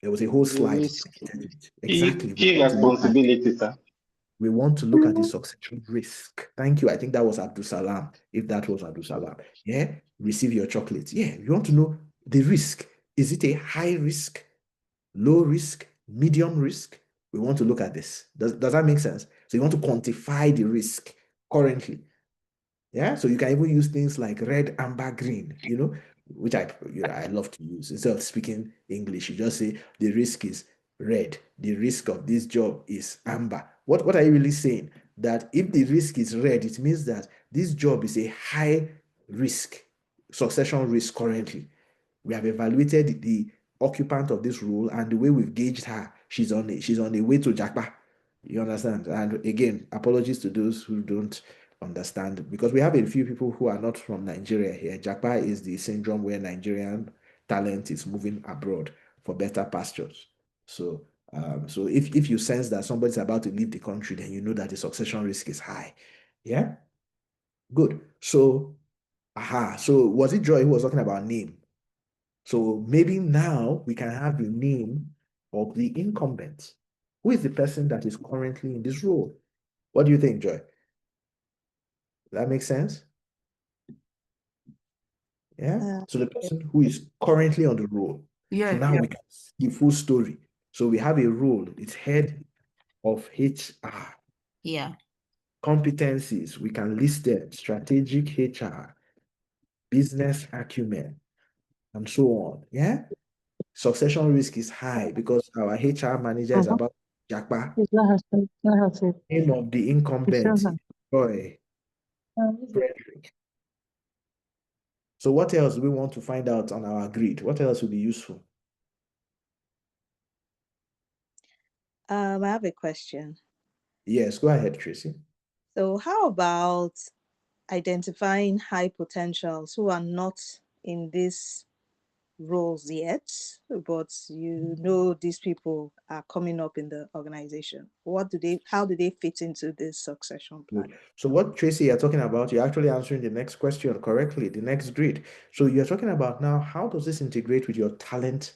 There was a whole slide. Exactly. Key responsibility, sir. We want to look at the succession risk. Thank you. I think that was Abdul Salam. If that was Abdul Salam. Yeah. Receive your chocolate. Yeah. You want to know the risk. Is it a high risk, low risk, medium risk? We want to look at this. Does that make sense? So you want to quantify the risk currently. Yeah. So you can even use things like red, amber, green, which I love to use. Instead of speaking English, you just say the risk is red. The risk of this job is amber. What are you really saying? That if the risk is red, it means that this job is a high risk, succession risk currently. We have evaluated the occupant of this role, and the way we've gauged her, she's on the way to Jakpa. You understand? And again, apologies to those who don't understand, because we have a few people who are not from Nigeria here. Jakpa is the syndrome where Nigerian talent is moving abroad for better pastures. So, so if you sense that somebody's about to leave the country, then you know that the succession risk is high. Yeah, good. So, so was it Joy who was talking about name? So maybe now we can have the name of the incumbent. Who is the person that is currently in this role? What do you think, Joy? That makes sense? Yeah. So the person who is currently on the role. Yeah. So now we can see the full story. So we have a role. It's head of HR. Yeah. Competencies, we can list them: strategic HR, business acumen, and so on. Yeah. Succession risk is high because our HR manager is about Jakpa. Name of the incumbent, Joy, Frederick. So what else do we want to find out on our grid? What else would be useful? I have a question. Yes, go ahead, Tracy. So how about identifying high potentials who are not in these roles yet, but you know these people are coming up in the organization. How do they fit into this succession plan? So what, Tracy, you're talking about, you're actually answering the next question correctly, the next grid. So you're talking about now, how does this integrate with your talent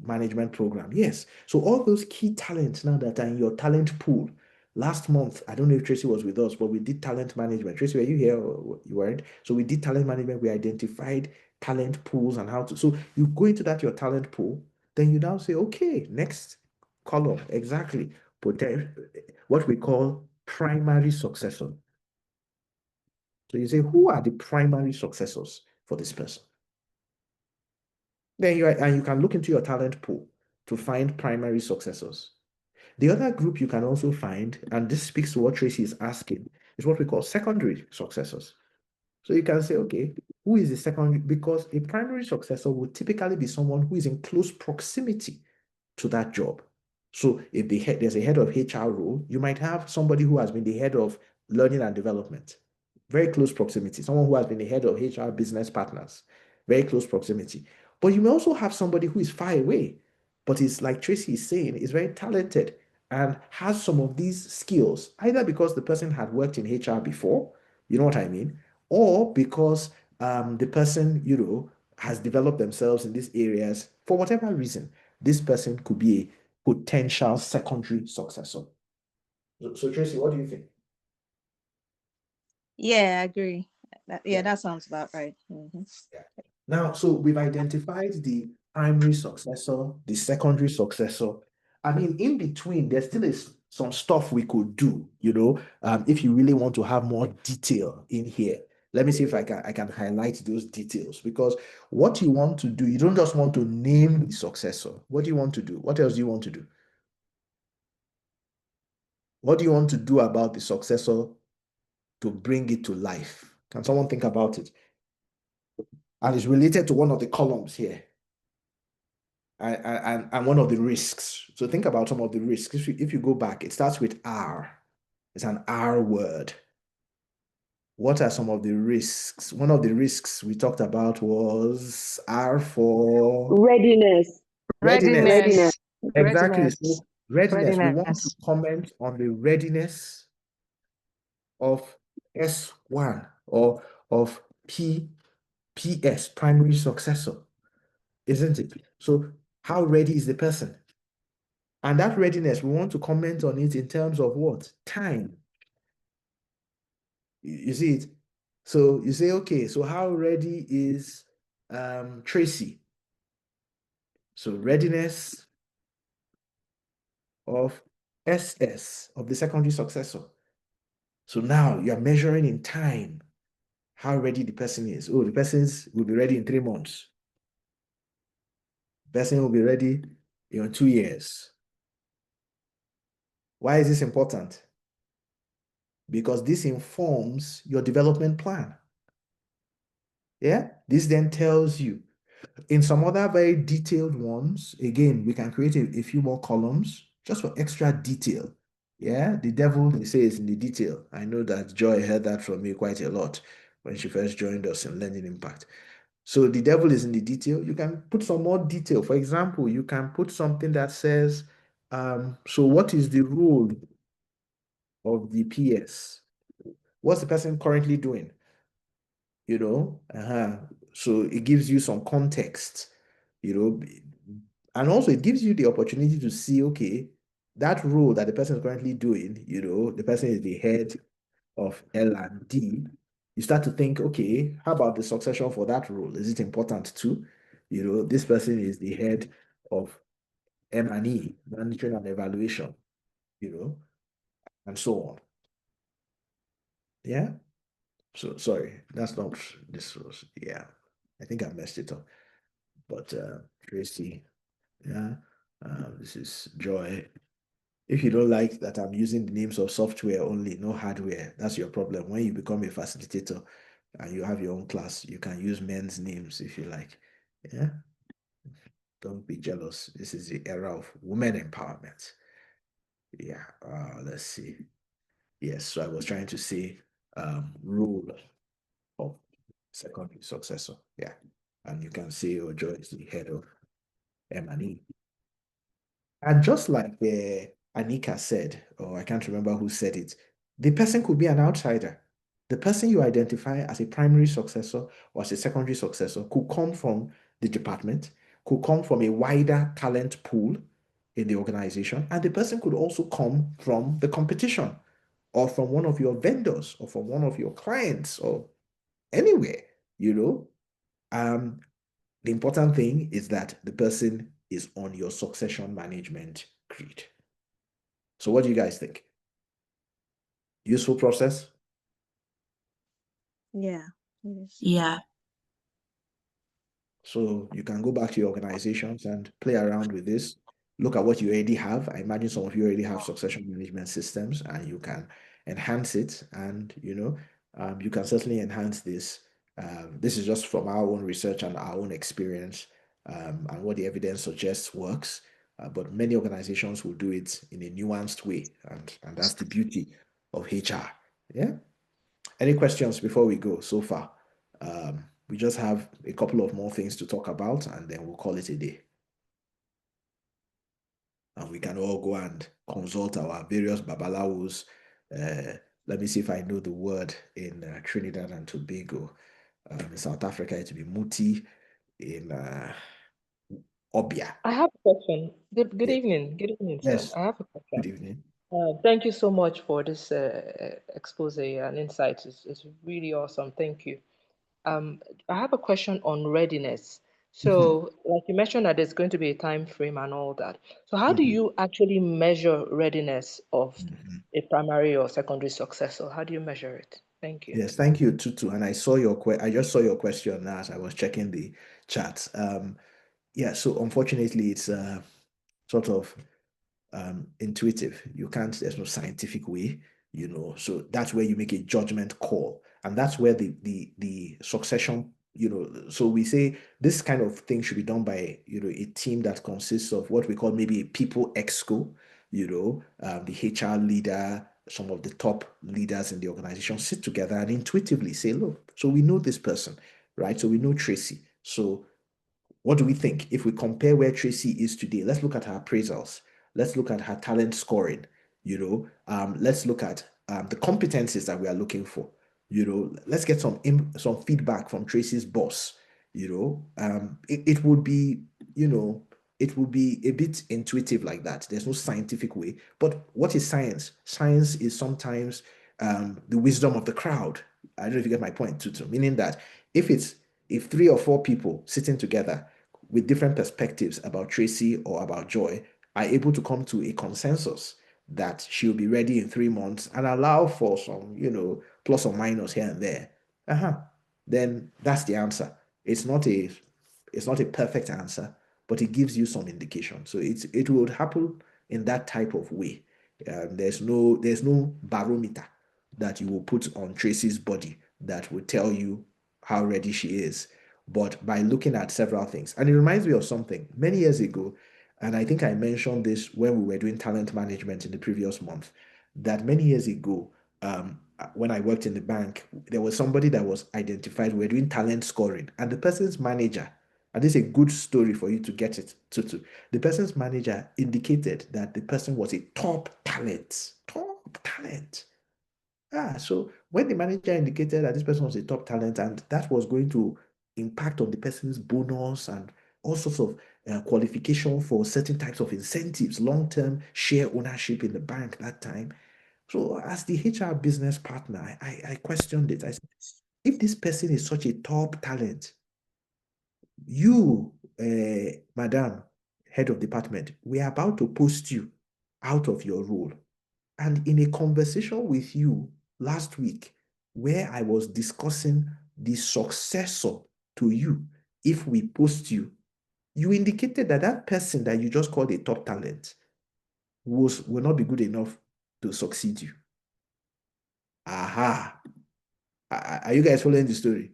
management program? Yes. So all those key talents now that are in your talent pool. Last month, I don't know if Tracy was with us, but we did talent management. Tracy, were you here or you weren't? So we did talent management. We identified talent pools and how to. So you go into that, your talent pool, then you now say, okay, next column, exactly. What we call primary successor. So you say, who are the primary successors for this person? Then you can look into your talent pool to find primary successors. The other group you can also find, and this speaks to what Tracy is asking, is what we call secondary successors. So you can say, okay, who is the secondary? Because a primary successor would typically be someone who is in close proximity to that job. So if there's a head of HR role, you might have somebody who has been the head of learning and development, very close proximity, someone who has been the head of HR business partners, very close proximity. But you may also have somebody who is far away, but is, like Tracy is saying, is very talented and has some of these skills, either because the person had worked in HR before, you know what I mean, or because the person, has developed themselves in these areas for whatever reason. This person could be a potential secondary successor. So Tracy, what do you think? Yeah, I agree. That sounds about right. Mm-hmm. Yeah. Now, so we've identified the primary successor, the secondary successor. I mean, in between, there still is some stuff we could do, if you really want to have more detail in here. Let me see if I can highlight those details, because what you want to do, you don't just want to name the successor. What do you want to do? What else do you want to do? What do you want to do about the successor to bring it to life? Can someone think about it? And it's related to one of the columns here. And one of the risks. So think about some of the risks. If you go back, it starts with R. It's an R word. What are some of the risks? One of the risks we talked about was R for readiness. Readiness. Exactly. Readiness. So readiness. We want to comment on the readiness of S1 or of PS, primary successor, isn't it? So how ready is the person? And that readiness, we want to comment on it in terms of what? Time. You see it? So you say, okay, so how ready is Tracy? So readiness of SS, of the secondary successor. So now you're measuring in time how ready the person is. Oh, the person will be ready in 3 months. The person will be ready in 2 years. Why is this important? Because this informs your development plan. Yeah, this then tells you. In some other very detailed ones, again, we can create a few more columns just for extra detail. Yeah, the devil, they say, is in the detail. I know that Joy heard that from me quite a lot when she first joined us in Learning Impact. So the devil is in the detail. You can put some more detail. For example, you can put something that says, so what is the role of the PS? What's the person currently doing? So it gives you some context, and also it gives you the opportunity to see, okay, that role that the person is currently doing, the person is the head of L&D. You start to think, okay, how about the succession for that role? Is it important too? This person is the head of M&E, monitoring and evaluation, and so on. Yeah. So sorry, that's not this was, yeah. I think I messed it up. But Tracy, yeah, this is Joy. If you don't like that I'm using the names of software only, no hardware, that's your problem. When you become a facilitator and you have your own class, you can use men's names if you like. Yeah. Don't be jealous. This is the era of women empowerment. Yeah. Let's see. Yes. So I was trying to say rule. secondary successor. Yeah. And you can see Ojo is the head of M&E. And just like Anika said, or I can't remember who said it, the person could be an outsider. The person you identify as a primary successor or as a secondary successor could come from the department, could come from a wider talent pool in the organization, and the person could also come from the competition or from one of your vendors or from one of your clients or anywhere, you know. The important thing is that the person is on your succession management grid. So what do you guys think? Useful process? Yeah. Yes. Yeah. So you can go back to your organizations and play around with this. Look at what you already have. I imagine some of you already have succession management systems and you can enhance it. And, you can certainly enhance this. This is just from our own research and our own experience and what the evidence suggests works. But many organizations will do it in a nuanced way. And that's the beauty of HR. Yeah. Any questions before we go so far? We just have a couple of more things to talk about and then we'll call it a day. And we can all go and consult our various babalawos. Let me see if I know the word in Trinidad and Tobago. In South Africa, it will be Muti. In Obia. I have a question. Good Yeah. evening. Good evening, sir. Yes. I have a question. Good evening. Thank you so much for this expose and insight. It's really awesome. Thank you. I have a question on readiness. So, like you mentioned that there's going to be a time frame and all that. So, how do you actually measure readiness of a primary or secondary successor? How do you measure it? Thank you. Yes, thank you, Tutu. And I saw I just saw your question as I was checking the chat. Yeah, so unfortunately, it's sort of intuitive. There's no scientific way, so that's where you make a judgment call. And that's where the succession, so we say this kind of thing should be done by, a team that consists of what we call maybe a people exco, the HR leader, some of the top leaders in the organization sit together and intuitively say, look, so we know this person, right? So we know Tracy. So what do we think? If we compare where Tracy is today, let's look at her appraisals. Let's look at her talent scoring. Let's look at the competencies that we are looking for. Let's get some feedback from Tracy's boss. It would be, it would be a bit intuitive like that. There's no scientific way. But what is science? Science is sometimes the wisdom of the crowd. I don't know if you get my point, Tutu. Meaning that if 3 or 4 people sitting together with different perspectives about Tracy or about Joy are able to come to a consensus that she'll be ready in 3 months and allow for some, plus or minus here and there, then that's the answer. It's not a perfect answer, but it gives you some indication. So it would happen in that type of way. There's no barometer that you will put on Tracy's body that will tell you how ready she is, but by looking at several things. And it reminds me of something many years ago, and I think I mentioned this when we were doing talent management in the previous month, that many years ago, when I worked in the bank, there was somebody that was identified. We were doing talent scoring, and the person's manager, and this is a good story for you to get it to. The person's manager indicated that the person was a top talent. So when the manager indicated that this person was a top talent and that was going to impact on the person's bonus and all sorts of qualification for certain types of incentives, long-term share ownership in the bank that time. So as the HR business partner, I questioned it. I said, if this person is such a top talent, you, madam, head of department, we are about to post you out of your role. And in a conversation with you last week, where I was discussing the successor to you, if we post you, you indicated that that person that you just called a top talent will not be good enough to succeed you. Aha. Are you guys following the story?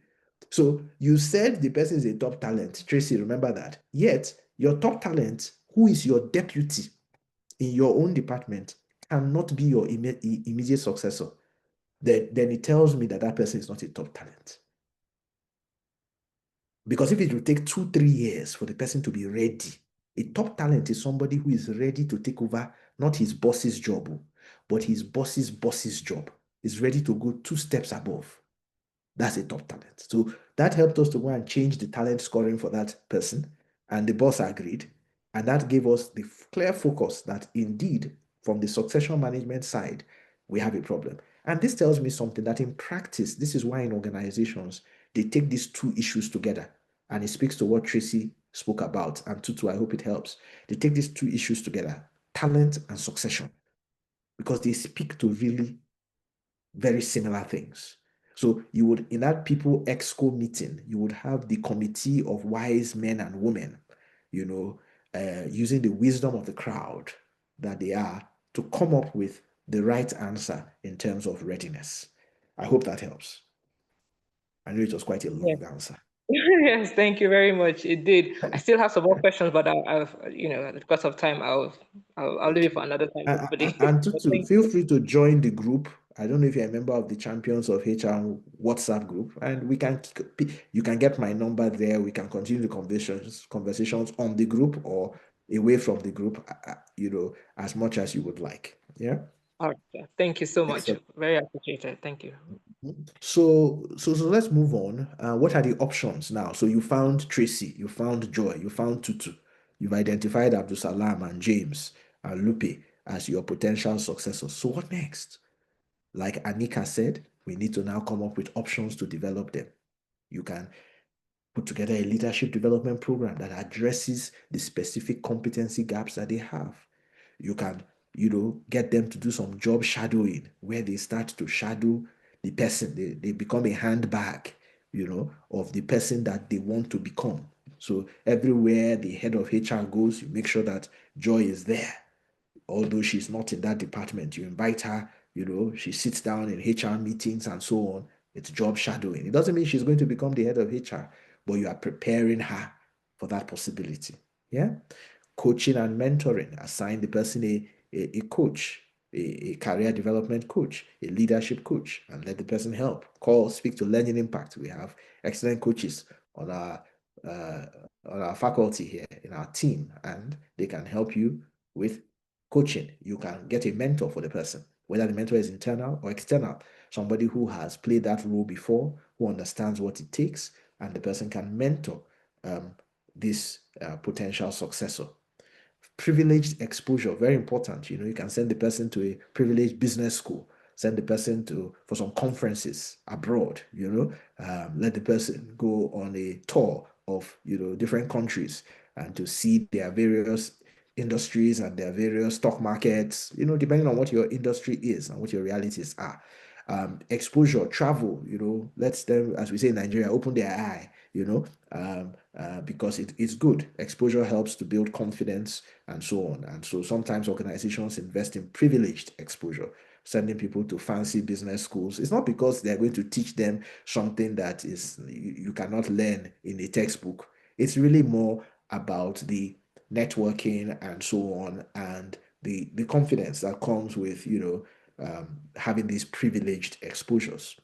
So you said the person is a top talent. Tracy, remember that. Yet, your top talent, who is your deputy in your own department, cannot be your immediate successor. Then it tells me that that person is not a top talent. Because if it will take 2-3 years for the person to be ready, a top talent is somebody who is ready to take over not his boss's job, but his boss's job. Is ready to go 2 steps above. That's a top talent. So that helped us to go and change the talent scoring for that person. And the boss agreed. And that gave us the clear focus that indeed, from the succession management side, we have a problem. And this tells me something that in practice, this is why in organizations, they take these 2 issues together. And it speaks to what Tracy spoke about. And Tutu, I hope it helps. They take these 2 issues together, talent and succession, because they speak to really very similar things. So you would, in that people exco meeting, you would have the committee of wise men and women, using the wisdom of the crowd that they are to come up with the right answer in terms of readiness. I hope that helps. I know it was quite a long answer. Yes, thank you very much. It did. I still have some more questions, but I've because of time, I'll leave it for another time. And Tutu, feel free to join the group. I don't know if you're a member of the Champions of HR WhatsApp group, and you can get my number there. We can continue the conversations on the group or away from the group, as much as you would like. Yeah. All right. Thank you so much. Very appreciated. Thank you. So let's move on. What are the options now? So you found Tracy, you found Joy, you found Tutu, you've identified Abdul Salam and James and Lupe as your potential successors. So what next? Like Anika said, we need to now come up with options to develop them. You can put together a leadership development program that addresses the specific competency gaps that they have. You can, get them to do some job shadowing where they start to shadow the person. They become a handbag, of the person that they want to become. So everywhere the head of HR goes, you make sure that Joy is there. Although she's not in that department, you invite her, she sits down in HR meetings and so on. It's job shadowing. It doesn't mean she's going to become the head of HR, but you are preparing her for that possibility. Yeah. Coaching and mentoring. Assign the person a coach, a career development coach, a leadership coach, and let the person help. Speak to Learning Impact. We have excellent coaches on our faculty here in our team, and they can help you with coaching. You can get a mentor for the person, whether the mentor is internal or external, somebody who has played that role before, who understands what it takes, and the person can mentor this potential successor. Privileged exposure, very important. You can send the person to a privileged business school, send the person for some conferences abroad, let the person go on a tour of, different countries and to see their various industries and their various stock markets, depending on what your industry is and what your realities are. Exposure, travel, lets them, as we say in Nigeria, open their eye, because it's good. Exposure helps to build confidence and so on. And so sometimes organizations invest in privileged exposure, sending people to fancy business schools. It's not because they're going to teach them something that is you cannot learn in a textbook. It's really more about the networking and so on, and the confidence that comes with having these privileged exposures.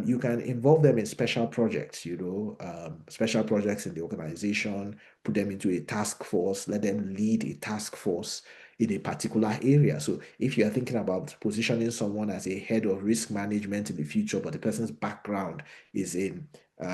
You can involve them in special projects, special projects in the organization, put them into a task force, let them lead a task force in a particular area. So if you are thinking about positioning someone as a head of risk management in the future, but the person's background is in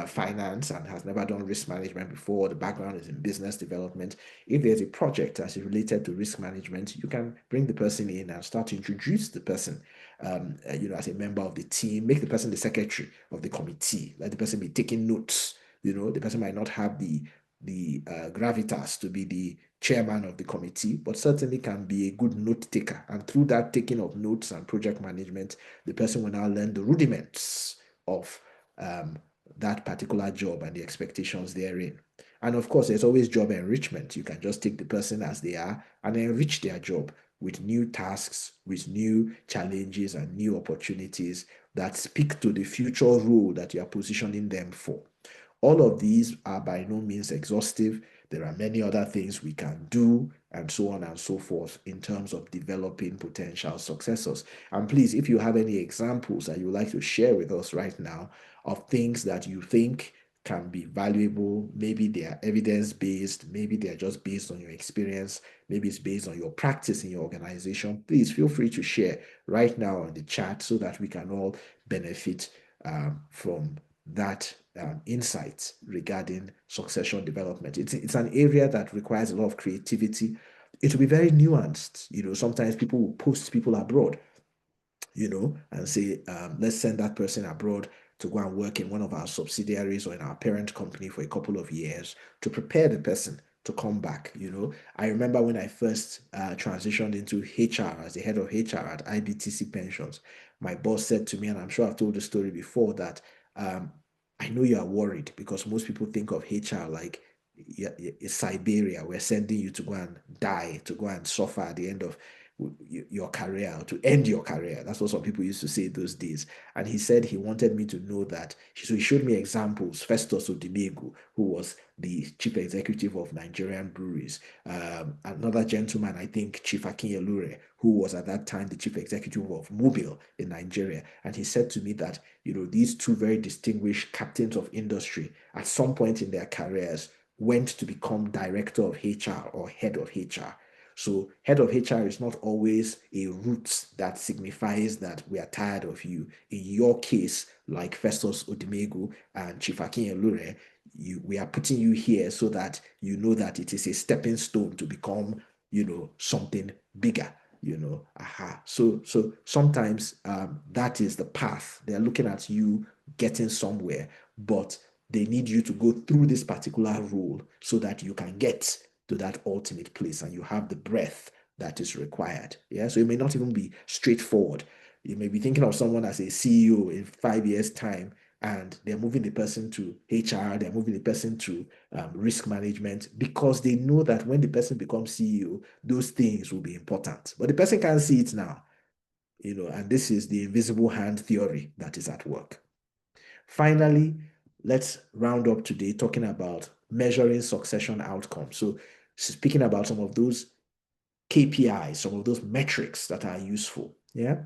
finance and has never done risk management before, the background is in business development, if there's a project that is related to risk management, you can bring the person in and start to introduce the person as a member of the team, make the person the secretary of the committee, let the person be taking notes. The person might not have the gravitas to be the chairman of the committee, but certainly can be a good note taker. And through that taking of notes and project management, the person will now learn the rudiments of that particular job and the expectations therein. And of course, there's always job enrichment. You can just take the person as they are and enrich their job with new tasks, with new challenges and new opportunities that speak to the future role that you are positioning them for. All of these are by no means exhaustive. There are many other things we can do and so on and so forth in terms of developing potential successors. And please, if you have any examples that you would like to share with us right now of things that you think can be valuable. Maybe they are evidence-based, maybe they are just based on your experience, maybe it's based on your practice in your organization. Please feel free to share right now on the chat so that we can all benefit from that insight regarding succession development. It's an area that requires a lot of creativity. It will be very nuanced. Sometimes people will post people abroad, and say, let's send that person abroad to go and work in one of our subsidiaries or in our parent company for a couple of years to prepare the person to come back. I remember when I first transitioned into HR as the head of HR at IBTC Pensions, my boss said to me, and I'm sure I've told the story before, that I know you are worried because most people think of HR like Siberia. We're sending you to go and die, to go and suffer at the end of your career, to end your career. That's what some people used to say those days. And he said he wanted me to know that. So he showed me examples. Festus Odimegu, who was the chief executive of Nigerian Breweries. Another gentleman, I think Chief Akinyelure, who was at that time the chief executive of Mobil in Nigeria. And he said to me that, these two very distinguished captains of industry at some point in their careers went to become director of HR or head of HR. So head of HR is not always a root that signifies that we are tired of you. In your case, like Festus Odimegu and Chief Akinyelure, we are putting you here so that you know that it is a stepping stone to become, something bigger. So sometimes that is the path. They're looking at you getting somewhere, but they need you to go through this particular role so that you can get to that ultimate place and you have the breadth that is required. Yeah. So it may not even be straightforward. You may be thinking of someone as a CEO in 5 years' time, and they're moving the person to HR, they're moving the person to risk management, because they know that when the person becomes CEO, those things will be important. But the person can't see it now, and this is the invisible hand theory that is at work. Finally, let's round up today talking about measuring succession outcomes. So speaking about some of those KPIs, some of those metrics that are useful. Yeah.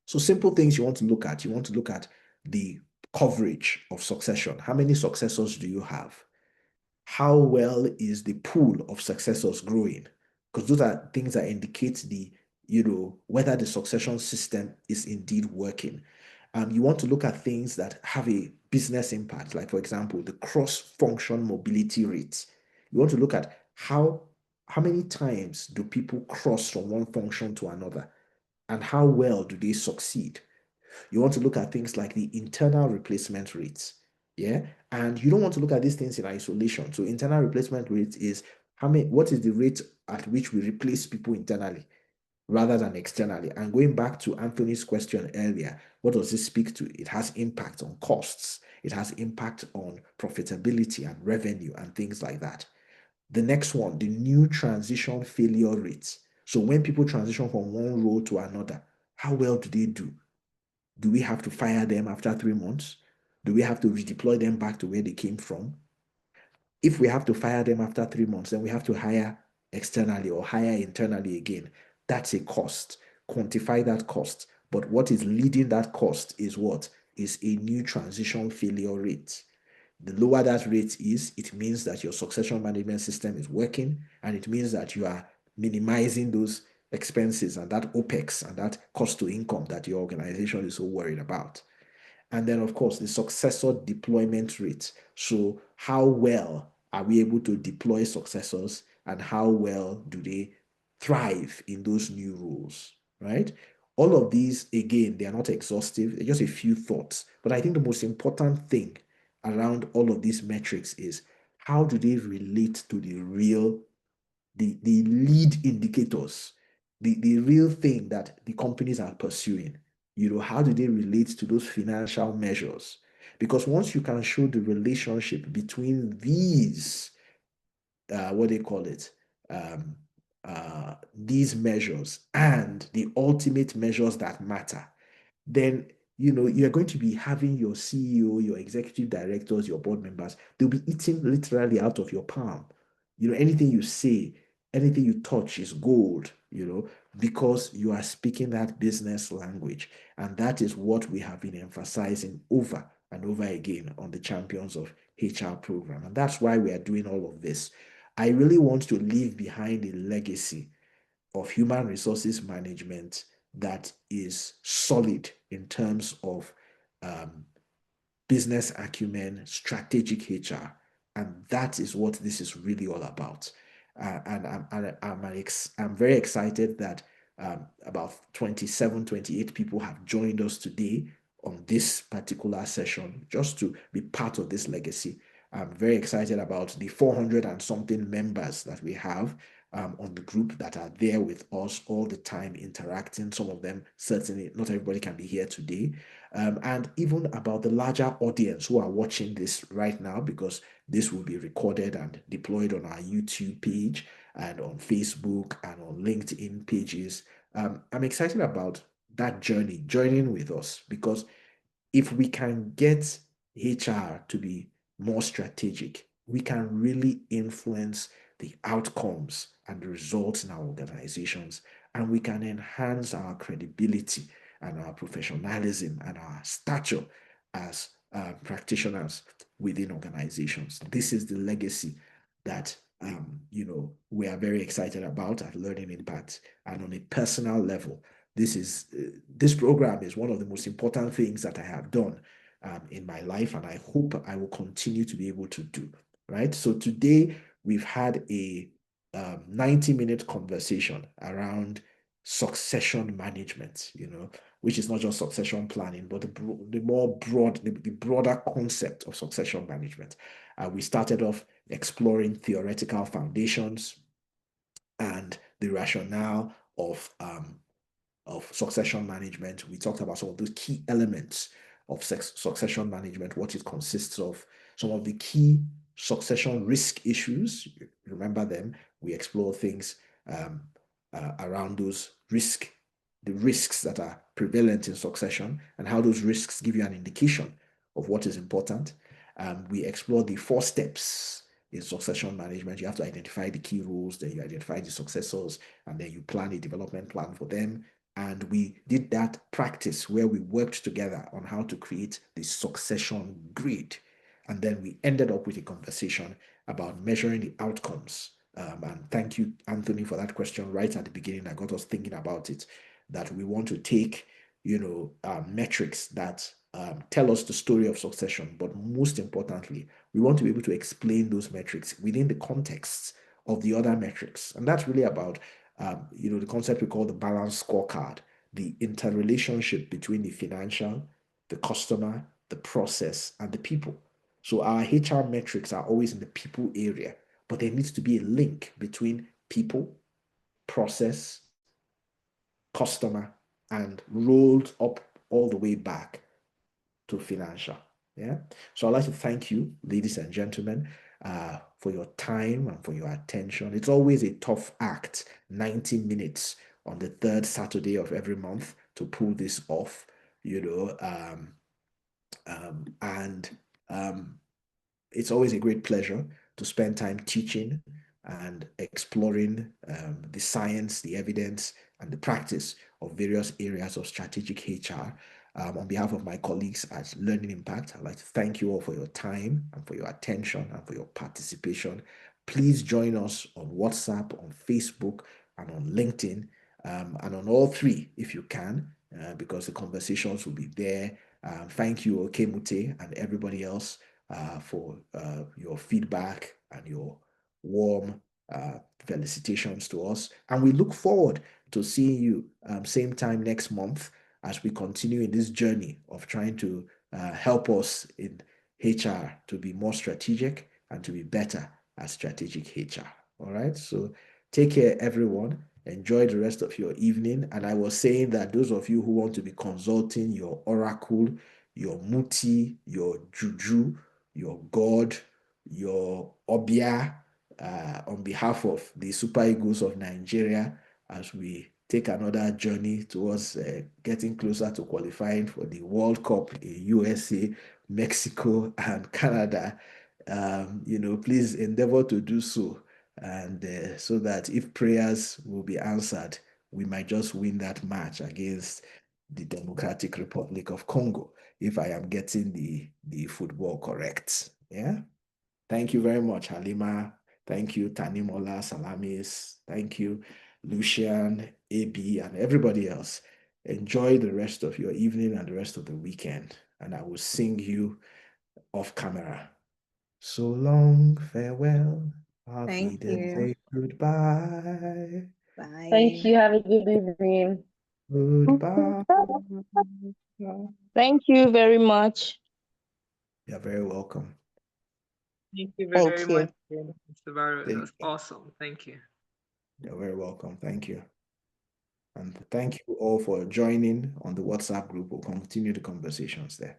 So simple things you want to look at. You want to look at the coverage of succession. How many successors do you have? How well is the pool of successors growing? Because those are things that indicate whether the succession system is indeed working. You want to look at things that have a business impact, like, for example, the cross-function mobility rates. You want to look at how many times do people cross from one function to another, and how well do they succeed. You want to look at things like the internal replacement rates. Yeah. And you don't want to look at these things in isolation. So internal replacement rate is what is the rate at which we replace people internally rather than externally. And going back to Anthony's question earlier, what does this speak to? It has impact on costs. It has impact on profitability and revenue and things like that. The next one, the new transition failure rates. So when people transition from one role to another, how well do they do? Do we have to fire them after 3 months? Do we have to redeploy them back to where they came from? If we have to fire them after 3 months, then we have to hire externally or hire internally again. That's a cost. Quantify that cost. But what is leading that cost is what? Is a new transition failure rate. The lower that rate is, it means that your succession management system is working, and it means that you are minimizing those expenses and that OPEX and that cost to income that your organization is so worried about. And then, of course, the successor deployment rate. So how well are we able to deploy successors, and how well do they thrive in those new roles, right? All of these, again, they are not exhaustive. They're just a few thoughts. But I think the most important thing around all of these metrics is how do they relate to the lead indicators, the real thing that the companies are pursuing. How do they relate to those financial measures? Because once you can show the relationship between these, what they call it, these measures and the ultimate measures that matter, then you're going to be having your CEO, your executive directors, your board members, they'll be eating literally out of your palm. Anything you say, anything you touch is gold, because you are speaking that business language. And that is what we have been emphasizing over and over again on the Champions of HR program. And that's why we are doing all of this. I really want to leave behind a legacy of human resources management that is solid in terms of business acumen, strategic HR. And that is what this is really all about. And I'm very excited that about 27, 28 people have joined us today on this particular session just to be part of this legacy. I'm very excited about the 400 and something members that we have on the group that are there with us all the time interacting. Some of them, certainly not everybody can be here today. And even about the larger audience who are watching this right now, because this will be recorded and deployed on our YouTube page and on Facebook and on LinkedIn pages. I'm excited about that journey, joining with us, because if we can get HR to be more strategic, we can really influence the outcomes and the results in our organizations, and we can enhance our credibility and our professionalism and our stature as practitioners within organizations. This is the legacy that we are very excited about at Learning Impact. And on a personal level, this program is one of the most important things that I have done in my life, and I hope I will continue to be able to do. Right. So today we've had a 90-minute conversation around succession management, which is not just succession planning, but the broader concept of succession management. We started off exploring theoretical foundations and the rationale of succession management. We talked about some of the key elements of succession management, what it consists of, some of the key succession risk issues. Remember them. We explore things around those the risks that are prevalent in succession, and how those risks give you an indication of what is important. We explore the 4 steps in succession management. You have to identify the key roles, then you identify the successors, and then you plan a development plan for them. And we did that practice where we worked together on how to create the succession grid. And then we ended up with a conversation about measuring the outcomes. And thank you, Anthony, for that question right at the beginning. That got us thinking about it, that we want to take, metrics that tell us the story of succession. But most importantly, we want to be able to explain those metrics within the context of the other metrics. And that's really about the concept we call the balanced scorecard, the interrelationship between the financial, the customer, the process, and the people. So our HR metrics are always in the people area, but there needs to be a link between people, process, customer, and rolled up all the way back to financial. Yeah. So I'd like to thank you, ladies and gentlemen, for your time and for your attention. It's always a tough act, 90 minutes on the 3rd Saturday of every month to pull this off, it's always a great pleasure to spend time teaching and exploring the science, the evidence, and the practice of various areas of strategic HR. On behalf of my colleagues at Learning Impact, I'd like to thank you all for your time and for your attention and for your participation. Please join us on WhatsApp, on Facebook, and on LinkedIn, and on all 3 if you can, because the conversations will be there. Thank you, Okemute, and everybody else for your feedback and your warm felicitations to us. And we look forward to seeing you same time next month as we continue in this journey of trying to help us in HR to be more strategic and to be better at strategic HR. All right. So take care, everyone. Enjoy the rest of your evening. And I was saying that those of you who want to be consulting your oracle, your muti, your juju, your god, your obia, on behalf of the Super Eagles of Nigeria, as we take another journey towards getting closer to qualifying for the World Cup in USA, Mexico, and Canada. Please endeavor to do so, and so that if prayers will be answered, we might just win that match against the Democratic Republic of Congo. if I am getting the football correct. Yeah. Thank you very much, Halima. Thank you, Tanimola, Salamis. Thank you, Lucian, AB, and everybody else. Enjoy the rest of your evening and the rest of the weekend. And I will sing you off camera. So long, farewell. Thank you. Say goodbye. Bye. Thank you. Have a good evening. Goodbye. Thank you very much. You're very welcome. Thank you Thank very you. much, Mr. Barrow. It was awesome. Thank you. You're very welcome. Thank you. And thank you all for joining on the WhatsApp group. We'll continue the conversations there.